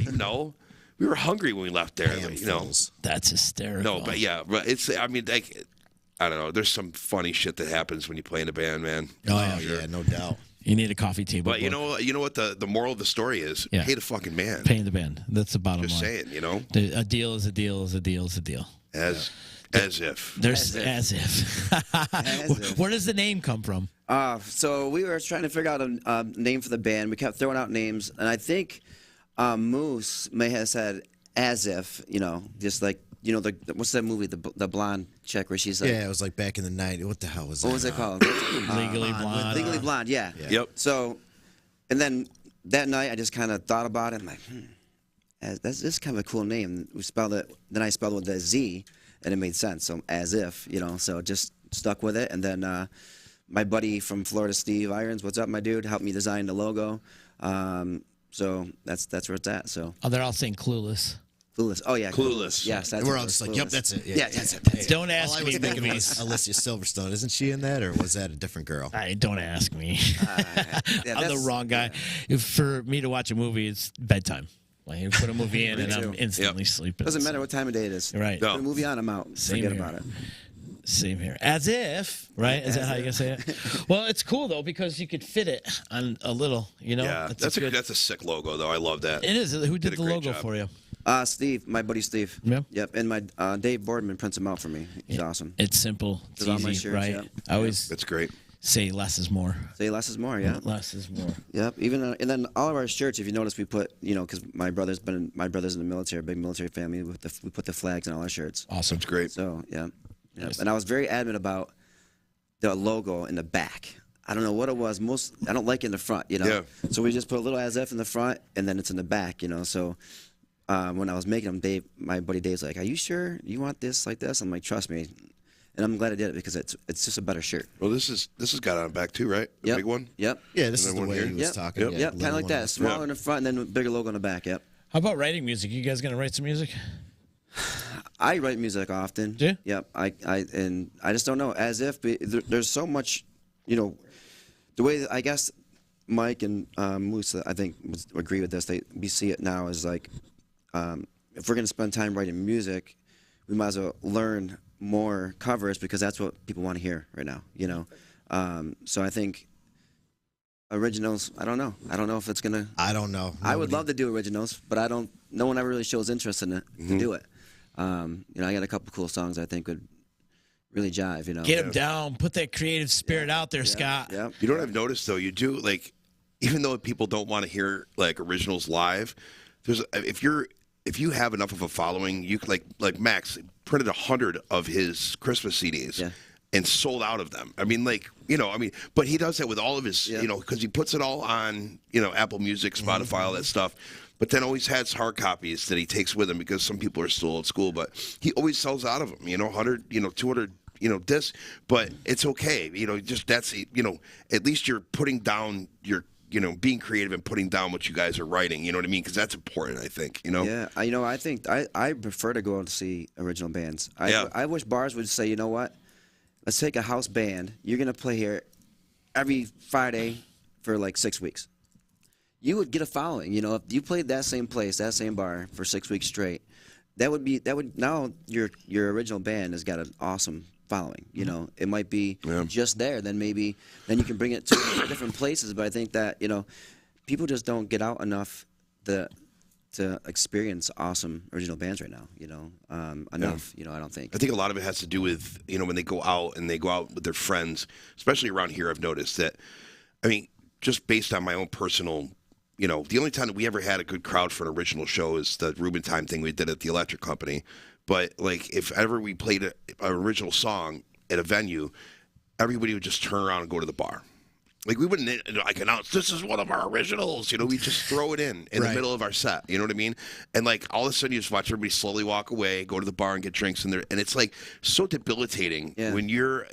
we were hungry when we left there. Handfuls. That's hysterical. No, but yeah, but I mean, like, I don't know. There's some funny shit that happens when you play in a band, man. Oh, yeah, no doubt. You need a coffee table. But you know what the moral of the story is? Yeah. Pay the fucking man. Paying the band. That's the bottom Just line. saying, A deal is a deal is a deal is a deal. As if. There's As if. as if. Where does the name come from? So we were trying to figure out a name for the band. We kept throwing out names, and I think Moose may have said as if, just like, what's that movie, the blonde chick where she's like, Yeah, it was like back in the 90s. What the hell was that? what was it called? Legally Blonde. Legally Blonde, yeah. Yep. So, and then that night I just kind of thought about it. I'm like, that's kind of a cool name. We spelled it. Then I spelled it with a Z, and it made sense. So as if, So just stuck with it. And then my buddy from Florida, Steve Irons, what's up, my dude, helped me design the logo. So that's where it's at. So Oh, they're all saying clueless. Clueless. Oh yeah, Clueless. Yes, that's And we're it. all just like, Clueless. yep, that's it. Yeah, that's it. Don't All ask I me. was thinking was movies. Alicia Silverstone. Isn't she in that, or was that a different girl? Don't ask me. Yeah, I'm the that's- wrong guy. For me to watch a movie, it's bedtime. Like, you put a movie in, and I'm instantly sleeping. Doesn't matter what time of day it is. Right. No. Put a movie on, I'm out. Same Forget here. about it. Same here. As if, right? Is that how you gonna say it? Well, it's cool though because you could fit it on a little. Yeah, It's that's a sick logo though. I love that. It is. Who did a the great logo job. for you? Steve, my buddy Steve. Yeah. Yep, and my Dave Boardman prints them out for me. He's awesome. It's simple. It's Does all my easy, shirts, right? yeah. I always That's great. say less is more. Say less is more, yeah. Less is more. Yep. Even and then all of our shirts, if you notice, we put because my brother's in the military, big military family. We put the flags on all our shirts. Awesome. It's great. So yeah. Yep. Nice. And I was very adamant about the logo in the back. I don't know what it was. I don't like it in the front, Yeah. So we just put a little as if in the front, and then it's in the back, So when I was making them, my buddy Dave's like, "Are you sure you want this like this?" I'm like, "Trust me," and I'm glad I did it because it's just a better shirt. Well, this has got on back too, right? The Yep. big one. Yep. Yeah, this And is then the one way here? he was Yep. talking. Yep. Yeah, Yep. Kind of little like that. one. Smaller Yeah. in the front, and then bigger logo on the back. Yep. How about writing music? You guys gonna write some music? I write music often. Do you? Yep. I just don't know. As if there's so much, the way that I guess Mike and Moose, I think, would agree with this. We see it now as like, if we're gonna spend time writing music, we might as well learn more covers because that's what people want to hear right now. So I think originals. I don't know. I don't know if it's gonna. I don't know. I would love to do originals, but I don't. No one ever really shows interest in it to do it. I got a couple cool songs I think would really jive. You know, Get them down. Put that creative spirit out there, Scott. Yeah. You know what I've noticed though? You do like, even though people don't want to hear like originals live, if you have enough of a following, you could like Max printed 100 of his Christmas CDs. Yeah. And sold out of them. I mean, like, but he does that with all of his, because he puts it all on, Apple Music, Spotify, all that stuff. But then always has hard copies that he takes with him because some people are still old school. But he always sells out of them, 100, 200, discs. But it's okay. Just that's, at least you're putting down your, being creative and putting down what you guys are writing. You know what I mean? Because that's important, I think. Yeah. I think I prefer to go out to see original bands. I wish bars would say, you know what? Let's take a house band. You're going to play here every Friday for like 6 weeks. You would get a following. If you played that same place, that same bar for 6 weeks straight, now your original band has got an awesome following. It might be just there. Then you can bring it to different places. But I think that, people just don't get out enough to experience awesome original bands right now, enough, I don't think. I think a lot of it has to do with, when they go out with their friends, especially around here, I've noticed that, just based on my own personal, the only time that we ever had a good crowd for an original show is the Rubin Time thing we did at the Electric Company. But, like, if ever we played an original song at a venue, everybody would just turn around and go to the bar. Like, we wouldn't announce, this is one of our originals. We just throw it in the middle of our set. You know what I mean? And, like, all of a sudden you just watch everybody slowly walk away, go to the bar and get drinks in there. And it's, like, so debilitating when you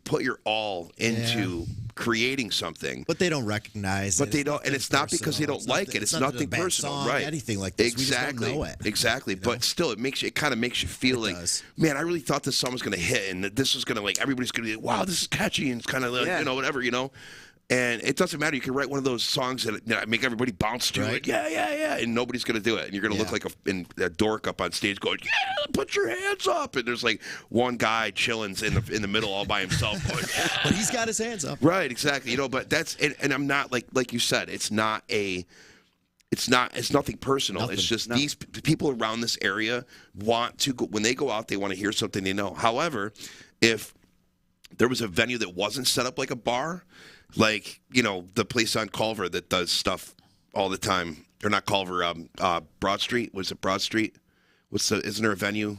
put your all into creating something. But they don't recognize it. But they don't. And it's not because they don't like it. It's nothing personal. Song, right. Anything like this. Exactly. We just don't know it. Exactly. But still, it kind of makes you feel like, man, I really thought this song was going to hit and that this was going to, like, everybody's going to be, wow, this is catchy. And it's kind of, like, whatever, And it doesn't matter. You can write one of those songs that make everybody bounce to it. Yeah. And nobody's going to do it. And you're going to look like a dork up on stage going, yeah, put your hands up. And there's like one guy chilling in the middle all by himself going, yeah. But he's got his hands up. Right, exactly. But that's, and I'm not, like you said, it's nothing personal. It's just these people around this area want to go, when they go out, they want to hear something they know. However, if there was a venue that wasn't set up like a bar, like, the place on Culver that does stuff all the time. Or not Culver, Broad Street. Was it Broad Street? Isn't there a venue?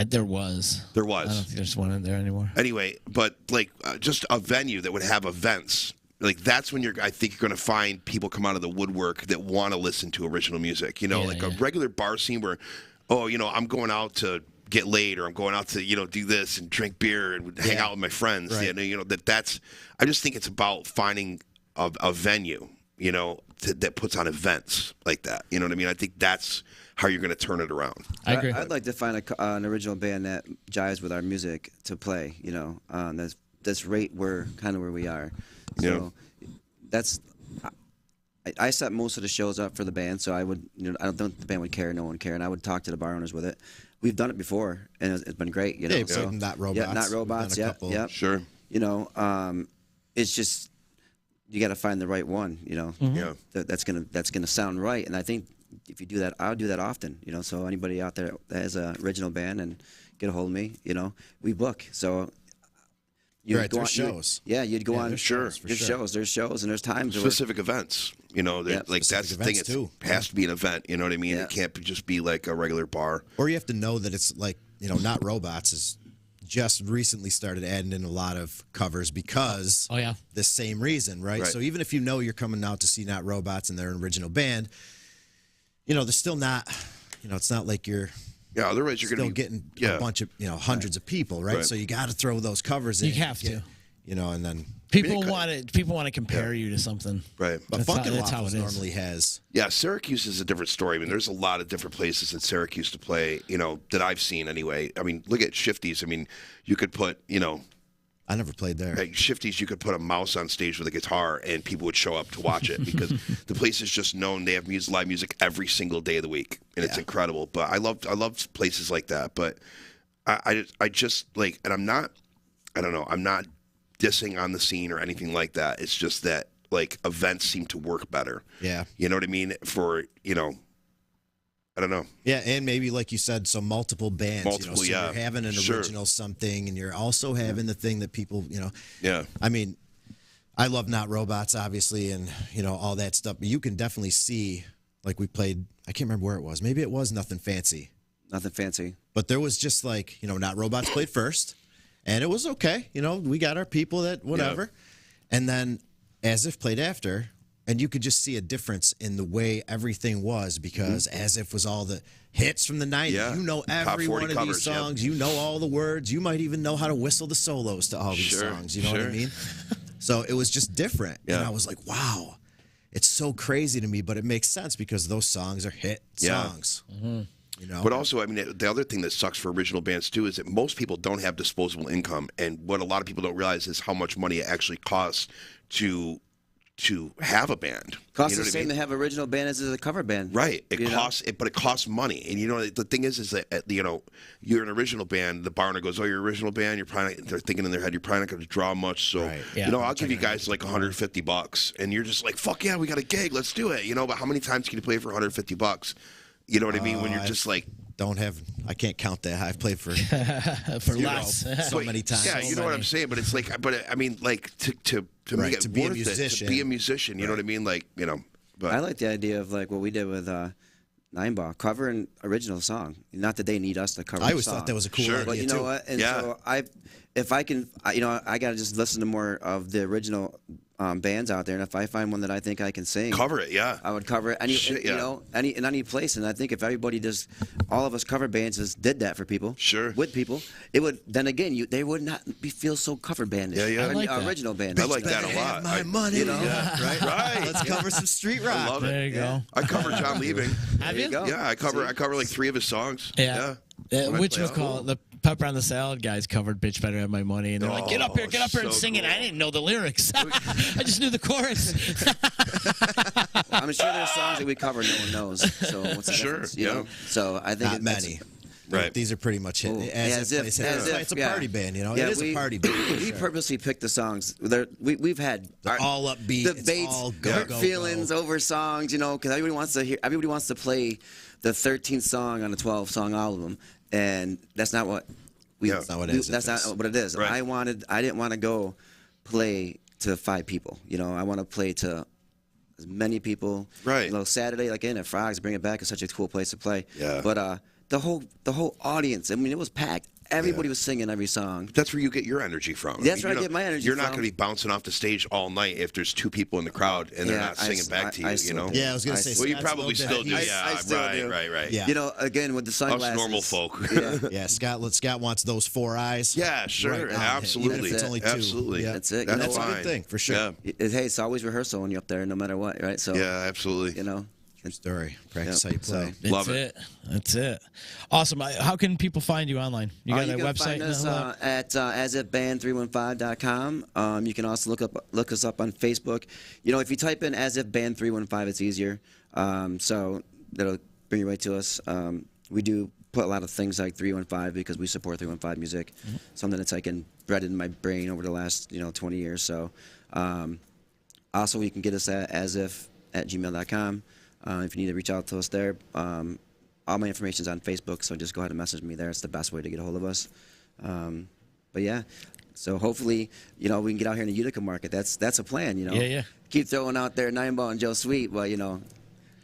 There was. There was. I don't think there's one in there anymore. Anyway, but like just a venue that would have events. Like that's when I think you're going to find people come out of the woodwork that want to listen to original music. A regular bar scene where, I'm going out to get laid, or I'm going out to do this and drink beer and hang out with my friends. Right. That's. I just think it's about finding a venue, that puts on events like that. You know what I mean? I think that's how you're going to turn it around. I agree. I'd like to find an original band that jives with our music to play. That's right where we are. So that's. I set most of the shows up for the band, so I would. I don't think the band would care. No one would care, and I would talk to the bar owners with it. We've done it before, and it's been great. So Not Robots. Yeah, Not Robots. Yeah. Sure. It's just you got to find the right one. Yeah. That's gonna sound right, and I think if you do that, I'll do that often. So anybody out there that has an original band and get a hold of me, we book. So. There's shows. You'd go on. Sure. There's shows, and there's times specific events. Like that's the thing. It has to be an event. You know what I mean? Yeah. It can't just be like a regular bar. Or you have to know that it's like Not Robots is just recently started adding in a lot of covers because the same reason, right? So even if you're coming out to see Not Robots and they're an original band, they're still not. It's not like you're. Yeah, otherwise you're still going to be getting a bunch of hundreds of people, right? So you got to throw those covers in. You have to, and then people want to compare you to something, right? But Funkin' Waffles normally has. Yeah, Syracuse is a different story. I mean, there's a lot of different places in Syracuse to play. That I've seen anyway. I mean, look at Shifties. I mean, you could put I never played there. Like Shifties, you could put a mouse on stage with a guitar, and people would show up to watch it because the place is just known. They have live music every single day of the week, and it's incredible. But I love places like that. But I just like, and I'm not dissing on the scene or anything like that. It's just that like events seem to work better. Yeah, you know what I mean. For I don't know. Yeah, and maybe like you said, so multiple bands. Multiple, so yeah. you're having an Sure. original something, and you're also having the thing that people, Yeah. I mean, I love Not Robots, obviously, and all that stuff. But you can definitely see, like we played. I can't remember where it was. Maybe it was Nothing Fancy. Nothing fancy. But there was just like, Not Robots played first, and it was okay. We got our people that whatever, and then As If played after. And you could just see a difference in the way everything was because As If was all the hits from the 90s. Yeah. You know Top every 40 one of covers, these yep. songs. You know all the words. You might even know how to whistle the solos to all these Sure, songs. You know what I sure. mean? So it was just different. Yeah. And I was like, wow, it's so crazy to me, but it makes sense because those songs are hit Yeah. songs. But also, I mean, the other thing that sucks for original bands too is that most people don't have disposable income, and what a lot of people don't realize is how much money it actually costs to have a band. Costs You know the what I same mean? to have original band as a cover band. Right. It You know? costs, but it costs money. And the thing is that you're an original band. The bar owner goes, "Oh, you're an original band. You're probably they're thinking in their head, you're probably not going to draw much. So Right. Yeah. I'll give you guys like $150, and you're just like, fuck yeah, we got a gig, let's do it. But how many times can you play for $150? You know what I mean? When you're just like. I can't count that. I've played for For less. so many times. Yeah, you know what I'm saying, but it's like, I mean, like to Right, make it to be a worth it, to musician. be a musician. You know what I mean? Like, But I like the idea of like what we did with Nine Ball, cover an original song. Not that they need us to cover. I the always song. thought that was a cool Sure. idea But you too. know what? And Yeah. so if I can, I gotta just listen to more of the original bands out there, and if I find one that I think I can sing, cover it, yeah. I would cover it Shit, yeah. in any place. And I think if everybody all of us cover bands just did that for people, Sure. with people, it would then again they would not feel so cover bandish. Yeah, yeah. I like that. Original band. I like that a Better lot. have my money. Right. Let's cover some street rock. I love There it. you go. I cover John Leaving. Have There you you? go. Yeah, I cover like 3 of his songs. Yeah. When I Which play was out. called the Pepper on the Salad guys covered "Bitch Better Have My Money," and they're like, "Get up here and so sing it." cool. I didn't know the lyrics. I just knew the chorus. I'm sure there's songs that we cover no one knows. So what's the Sure, difference? yeah. So I think Not many. Right. These are pretty much hit. Ooh, As if, it's a yeah. party band, Yeah, it is a party band. We purposely picked the songs. We've had They're all upbeat. debates, It's all go, hurt go, feelings go. over songs. Because everybody wants to play the 13th song on a 12-song album, and that's not what we. Yeah. That's not what it is. That's not what it is. Right. I didn't want to go play to 5 people. I want to play to as many people. Right. Saturday, like at Frogs, bring it back. It's such a cool place to play. Yeah. But the whole audience. I mean, it was packed. Everybody was singing every song. That's where you get your energy from. That's where I get my energy You're not from. going to be bouncing off the stage all night if there's 2 people in the crowd and they're Yeah, not singing back to you. I You still know. do. Yeah, I was gonna say. Well, you Scott's a probably little still bit- do. he's- Yeah. I still do. Right. Yeah. Again with the sunglasses. normal folk. Yeah. Yeah, Scott wants those 4 eyes. Yeah, sure. Right on him, Absolutely. even if it's only 2. Absolutely. Yeah. That's it. That's, That's a fine. good thing for sure. Yeah. Hey, it's always rehearsal when you're up there, no matter what, right? So Yeah, absolutely. Story. Practice Yep, how you play. That's Love it. That's it. Awesome. How can people find you online? You got you a can website? find us at asifband315.com. You can also look us up on Facebook. If you type in asifband315, it's easier. So that'll bring you right to us. We do put a lot of things like 315 because we support 315 music. Mm-hmm. Something that's like embedded in my brain over the last 20 years. So also you can get us at asif@gmail.com. If you need to reach out to us there, all my information's on Facebook, so just go ahead and message me there. It's the best way to get a hold of us. But yeah, so hopefully, we can get out here in the Utica market. That's a plan, Yeah. Keep throwing out there 9 Ball and Joe Sweet, but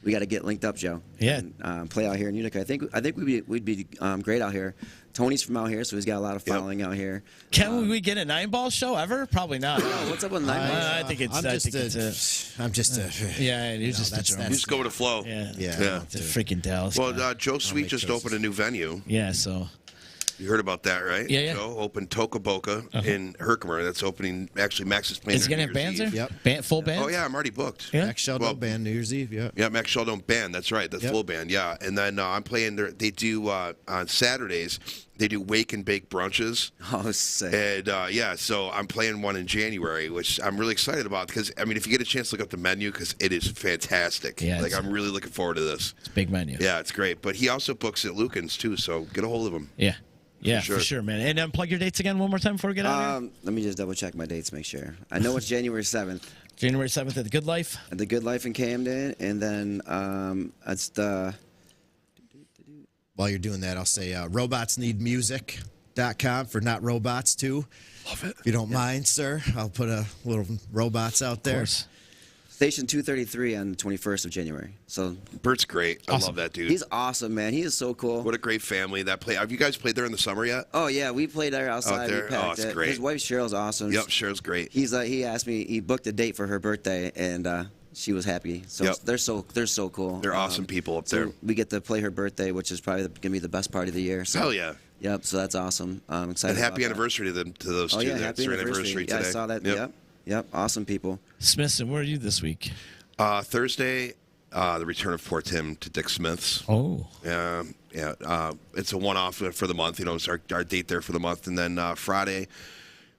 we got to get linked up, Joe. Yeah. And, play out here in Utica. I think we'd be great out here. Tony's from out here, so he's got a lot of following out here. Can we get a 9-ball show ever? Probably not. What's up with 9 Ball? I think it's. I'm I think it's I'm just a. yeah, you're just a that's- drummer. You just go with the flow. Yeah. Yeah. It's a freaking Dallas. Well, guy. Joe Sweet make just choices. opened a new venue. Yeah. So. You heard about that, right? Yeah. Joe opened Toca Boca in Herkimer. That's opening. Actually, Max is playing. Is it there gonna have New bands Year's there? Eve. Yep. Full band. Oh yeah, I'm already booked. Yeah. Max Sheldon Well- band New Year's Eve. Yeah. Yeah, Max Sheldon band. That's right. That's Yep. full band. Yeah, and then I'm playing there. They do on Saturdays. They do wake and bake brunches. Oh, sick. And so I'm playing one in January, which I'm really excited about because I mean, if you get a chance to look up the menu, because it is fantastic. Yeah, like it's- I'm really looking forward to this. It's a big menu. Yeah, it's great. But he also books at Lucan's too, so get a hold of him. Yeah. Yeah, For for sure. sure, man. And plug your dates again one more time before we get out of here. Let me just double check my dates, make sure. I know it's January 7th. January 7th at the Good Life. At the Good Life in Camden, and then it's the while you're doing that, I'll say robotsneedmusic.com for not robots too. Love it. If you don't mind, sir, I'll put a little robots out there. Of course. Station 233 on the 21st of January. So Bert's great. I Awesome. love that dude. he's awesome, man. He is so cool. What a great family that play. Have you guys played there in the summer yet? Oh yeah, we played there outside. Out there? We packed Oh, it's it. great. His wife Cheryl's awesome. Yep, Cheryl's great. He asked me. He booked a date for her birthday, and she was happy. So Yep. they're so cool. They're awesome people up there. So we get to play her birthday, which is probably gonna be the best party of the year. So, Hell yeah. Yep. So that's awesome. I'm excited. And happy about that. anniversary to them, to those Oh two. yeah, That's happy their anniversary. today. Yeah, I saw that. Yep. Awesome people. Smithson, where are you this week? Thursday, the return of Poor Tim to Dick Smith's. Oh. Yeah. It's a one-off for the month. It's our date there for the month. And then Friday,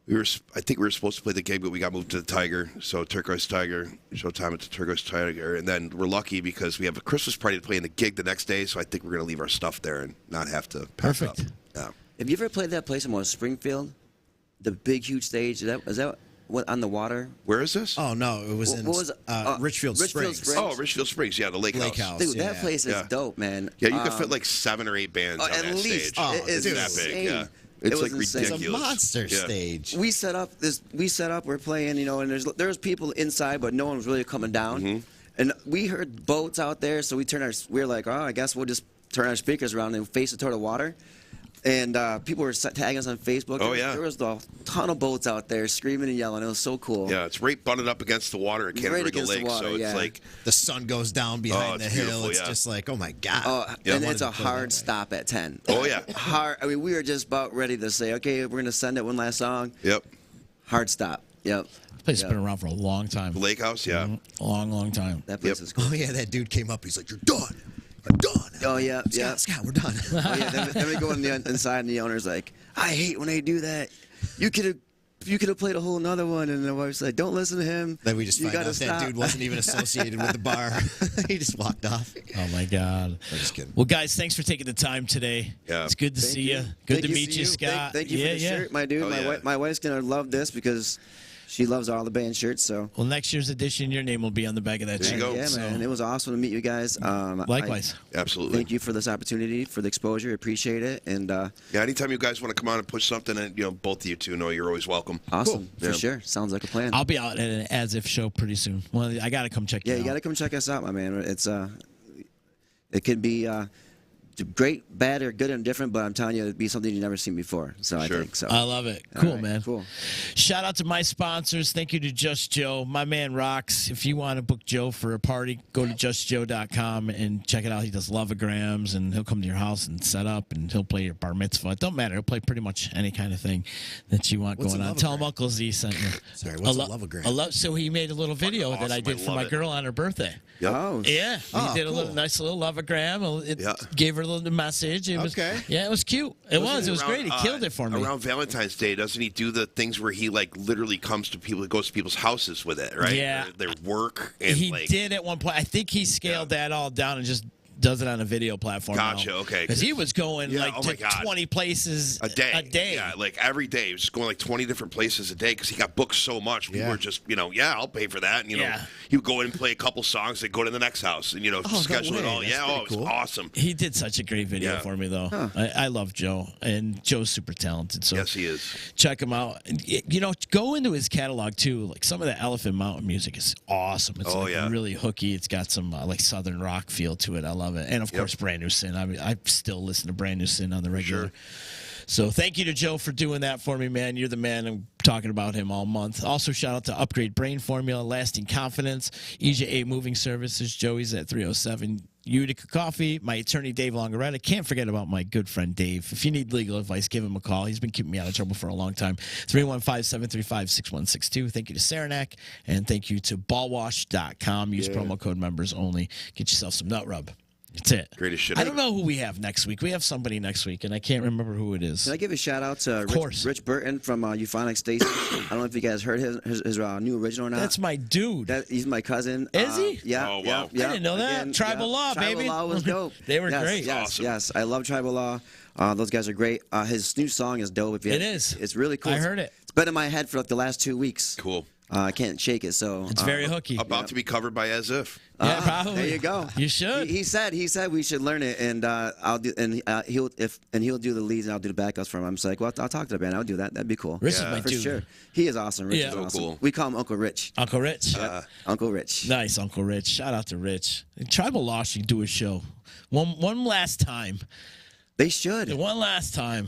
I think we were supposed to play the gig, but we got moved to the Tiger. So Turquoise Tiger, showtime at the Turquoise Tiger. And then we're lucky because we have a Christmas party to play in the gig the next day. So I think we're going to leave our stuff there and not have to pack Perfect. up. Yeah. Have you ever played that place in Springfield? The big, huge stage. Is that what on the water? Where is this? Oh no, it was What in was it? Richfield Richfield Springs. Oh, Richfield Springs. Yeah, the lake Lake house. House. Dude, that Yeah. place is Yeah. dope, man. Yeah, you could fit like 7 or 8 bands on at that least. stage. Oh, It is dude. that big. insane. Yeah. It It's was like insane. It's a ridiculous. monster Yeah. stage. We set up. We're playing, and there's people inside, but no one was really coming down. Mm-hmm. And we heard boats out there, so we're like, I guess we'll just turn our speakers around and face it toward the water. And people were tagging us on Facebook. Oh, yeah. There was a ton of boats out there screaming and yelling. It was so cool. Yeah, it's right butted up against the water at Right Canterbury against the Lake, water, so it's yeah. like The sun goes down behind it's the hill. beautiful, It's yeah. just like, oh my god. Yeah. And I it's a wanted to play that hard way. stop at 10. Oh, yeah. Hard. I mean, we were just about ready to say, okay, we're going to send it one last song. Yep. Hard stop. Yep. This place has been around for a long time. The lake house, yeah. A long, long time. That place Yep. is cool. Oh yeah, that dude came up. He's like, "You're done. I'm done." Oh, yeah, yeah. Scott, we're done. Oh, yeah. Then we go inside, and the owner's like, I hate when they do that. You could have played a whole nother one. And the wife's like, don't listen to him. Then we just You find gotta out that stop. dude wasn't even associated with the bar. He just walked off. Oh my God. I'm just kidding. Well, guys, thanks for taking the time today. Yeah. It's good to Thank see you. you. Good Thank to you. meet you, Scott. Thank you for the shirt, my dude. Oh, yeah. My wife's going to love this because she loves all the band shirts. So. Well, next year's edition, your name will be on the back of that There you shirt. go. Yeah, So, man. It was awesome to meet you guys. likewise. Absolutely. Thank you for this opportunity, for the exposure. Appreciate it. And Yeah, anytime you guys want to come on and push something, and both of you two know you're always welcome. awesome, Yeah. for sure. Sounds like a plan. I'll be out at an As If show pretty soon. Well, I got to come check you Yeah, out. you got to come check us out, my man. It could be great, bad, or good and different, but I'm telling you, it'd be something you've never seen before. So Sure. I think so. I love it. All Cool, right, man. Cool. Shout out to my sponsors. Thank you to Just Joe. My man rocks. If you want to book Joe for a party, go to justjoe.com and check it out. He does loveograms, and he'll come to your house and set up, and he'll play your bar mitzvah. It don't matter. He'll play pretty much any kind of thing that you want What's going a on. Tell him loveogram? Uncle Z sent you. Sorry, what's a loveogram? So he made a little video that I awesome. did I for my love it. girl on her birthday. Yep. Oh, Yeah, he Oh, did a little cool. nice little loveogram. It Yeah. gave her a little message. It was, Okay. Yeah, it was cute. It was Around, great. He killed it for me. Around Valentine's Day, doesn't he do the things where he literally comes to people, goes to people's houses with it, right? Yeah. Their work and He did at one point. I think he scaled that all down and just does it on a video platform. Gotcha, okay. Because he was going Yeah, like oh my to God. 20 places a day. A day. Yeah, like every day. He was just going like 20 different places a day because he got booked so much. People Yeah. were just, I'll pay for that. And, Yeah. he would go in and play a couple songs and go to the next house and, no schedule it way. all. That's Yeah, pretty it was cool. awesome. He did such a great video Yeah. for me, though. I love Joe, and Joe's super talented. So Yes, he is. check him out. And, go into his catalog too. Like some of the Elephant Mountain music is awesome. It's Oh, yeah. really hooky. It's got some like southern rock feel to it. I love it. And of course, Brand New Sin. I still listen to Brand New Sin on the regular. Sure. So thank you to Joe for doing that for me, man. You're the man. I'm talking about him all month. Also, shout out to Upgrade Brain Formula, Lasting Confidence, EJA Moving Services. Joey's at 307 Utica Coffee. My attorney, Dave Longaretta. Can't forget about my good friend, Dave. If you need legal advice, give him a call. He's been keeping me out of trouble for a long time. 315-735-6162. Thank you to Saranac, and thank you to ballwash.com. Use promo code members only. Get yourself some nut rub. That's it. Greatest shit I ever. don't know who we have next week. We have somebody next week, and I can't remember who it is. Can I give a shout out to course. Rich Burton from Euphonic Station? I don't know if you guys heard his new original or not. That's my dude. He's my cousin. Is he? Yeah. Oh, yeah, wow. yeah. I didn't know that. Tribal Law, Tribal baby. Law was dope. They were Yes, great. Yes, Awesome. yes. I love Tribal Law. Those guys are great. His new song is dope. It is. It's really cool. I heard it. It's been in my head for like the last 2 weeks. Cool. I can't shake it, so It's very hooky. About to be covered by As If. Yeah, probably. There you go. You should. He said we should learn it, and I'll do, and he'll do the leads, and I'll do the backups for him. I'm just like, well, I'll talk to the band. I'll do that. That'd be cool. Rich is my for dude. sure. He is awesome. Rich Yeah. is So awesome. cool. We call him Uncle Rich. Uncle Rich. Uncle Rich. Nice, Uncle Rich. Shout out to Rich. Tribal Law should do a show. One last time. They should. One last time.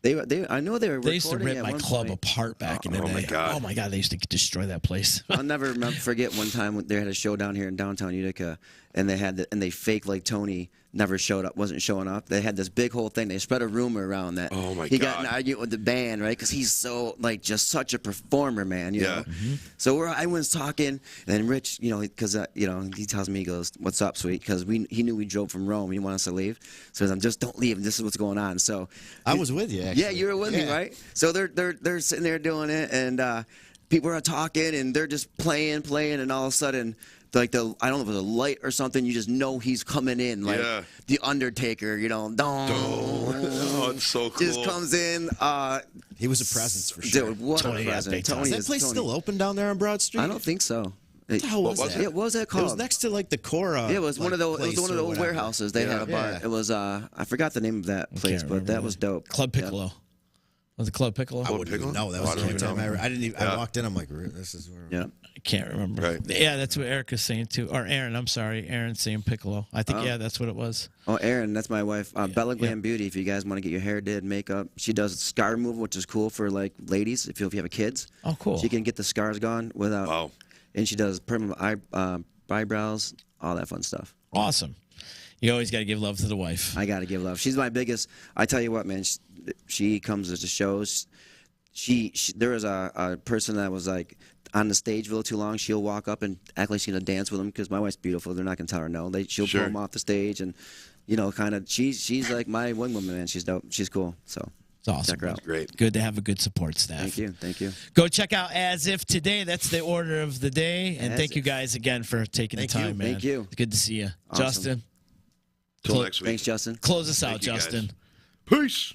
I know they were. They used to recording rip at my one club point. apart back in the day. my God. Oh my God, they used to destroy that place. I'll never forget one time when they had a show down here in downtown Utica, and they faked like Tony never showed up, wasn't showing up. They had this big whole thing. They spread a rumor around that Oh, my he got God. in an argument with the band, right? Because he's so just such a performer, man. You know. Mm-hmm. So I was talking, and then Rich, because he tells me, he goes, "What's up, sweet?" Because he knew we drove from Rome. He wanted us to leave, so he goes, just don't leave. This is what's going on. So I was with you, actually. yeah, you were with me, right? So they're sitting there doing it, and people are talking, and they're just playing, and all of a sudden, like I don't know if it was a light or something, you just know he's coming in, like the Undertaker, dong. Oh, it's so cool. Just comes in. He was a presence for sure. Dude, what Tony a got present. big time. Tony Is that is place Tony. still open down there on Broad Street? I don't think so. What the hell was was that? it? What was that It called? was next to like the Cora. Yeah, it was one of the place one of or the old whatever. warehouses. They had a bar. Yeah. It was I forgot the name of that place, Can't but remember that was dope. Club Yeah. Piccolo. Was it Club Piccolo? I wouldn't even know. That was I the don't only even time know. I didn't even. I walked in. I'm like, this is where. Yeah. I can't remember. Right. Yeah, that's what Erica's saying too. Or Aaron, I'm sorry. Aaron's saying Piccolo. I think, Oh. yeah, that's what it was. Oh, Erin, that's my wife. Bella Glam Beauty. If you guys want to get your hair did, makeup, she does scar removal, which is cool for like ladies. If you have kids, Oh, cool. she can get the scars gone without. Wow. And she does permanent eyebrows, all that fun stuff. Awesome. You always got to give love to the wife. I gotta give love. She's my biggest. I tell you what, man. She comes to the shows. There was a person that was like on the stage a little too long. She'll walk up and act like she's gonna dance with them because my wife's beautiful. They're not gonna tell her no. She'll Sure. pull them off the stage and kind of. She's like my wing woman, man. She's dope. She's cool. So It's awesome. check her out. Great. Good to have a good support staff. Thank you. Thank you. Go check out As If today. That's the order of the day. And As thank you If. guys again for taking Thank the you. time, man. Thank you. It's good to see you. Awesome. Justin, Till Clo- next week. Thanks, Justin. close us out, Thank you, guys. Justin. Peace.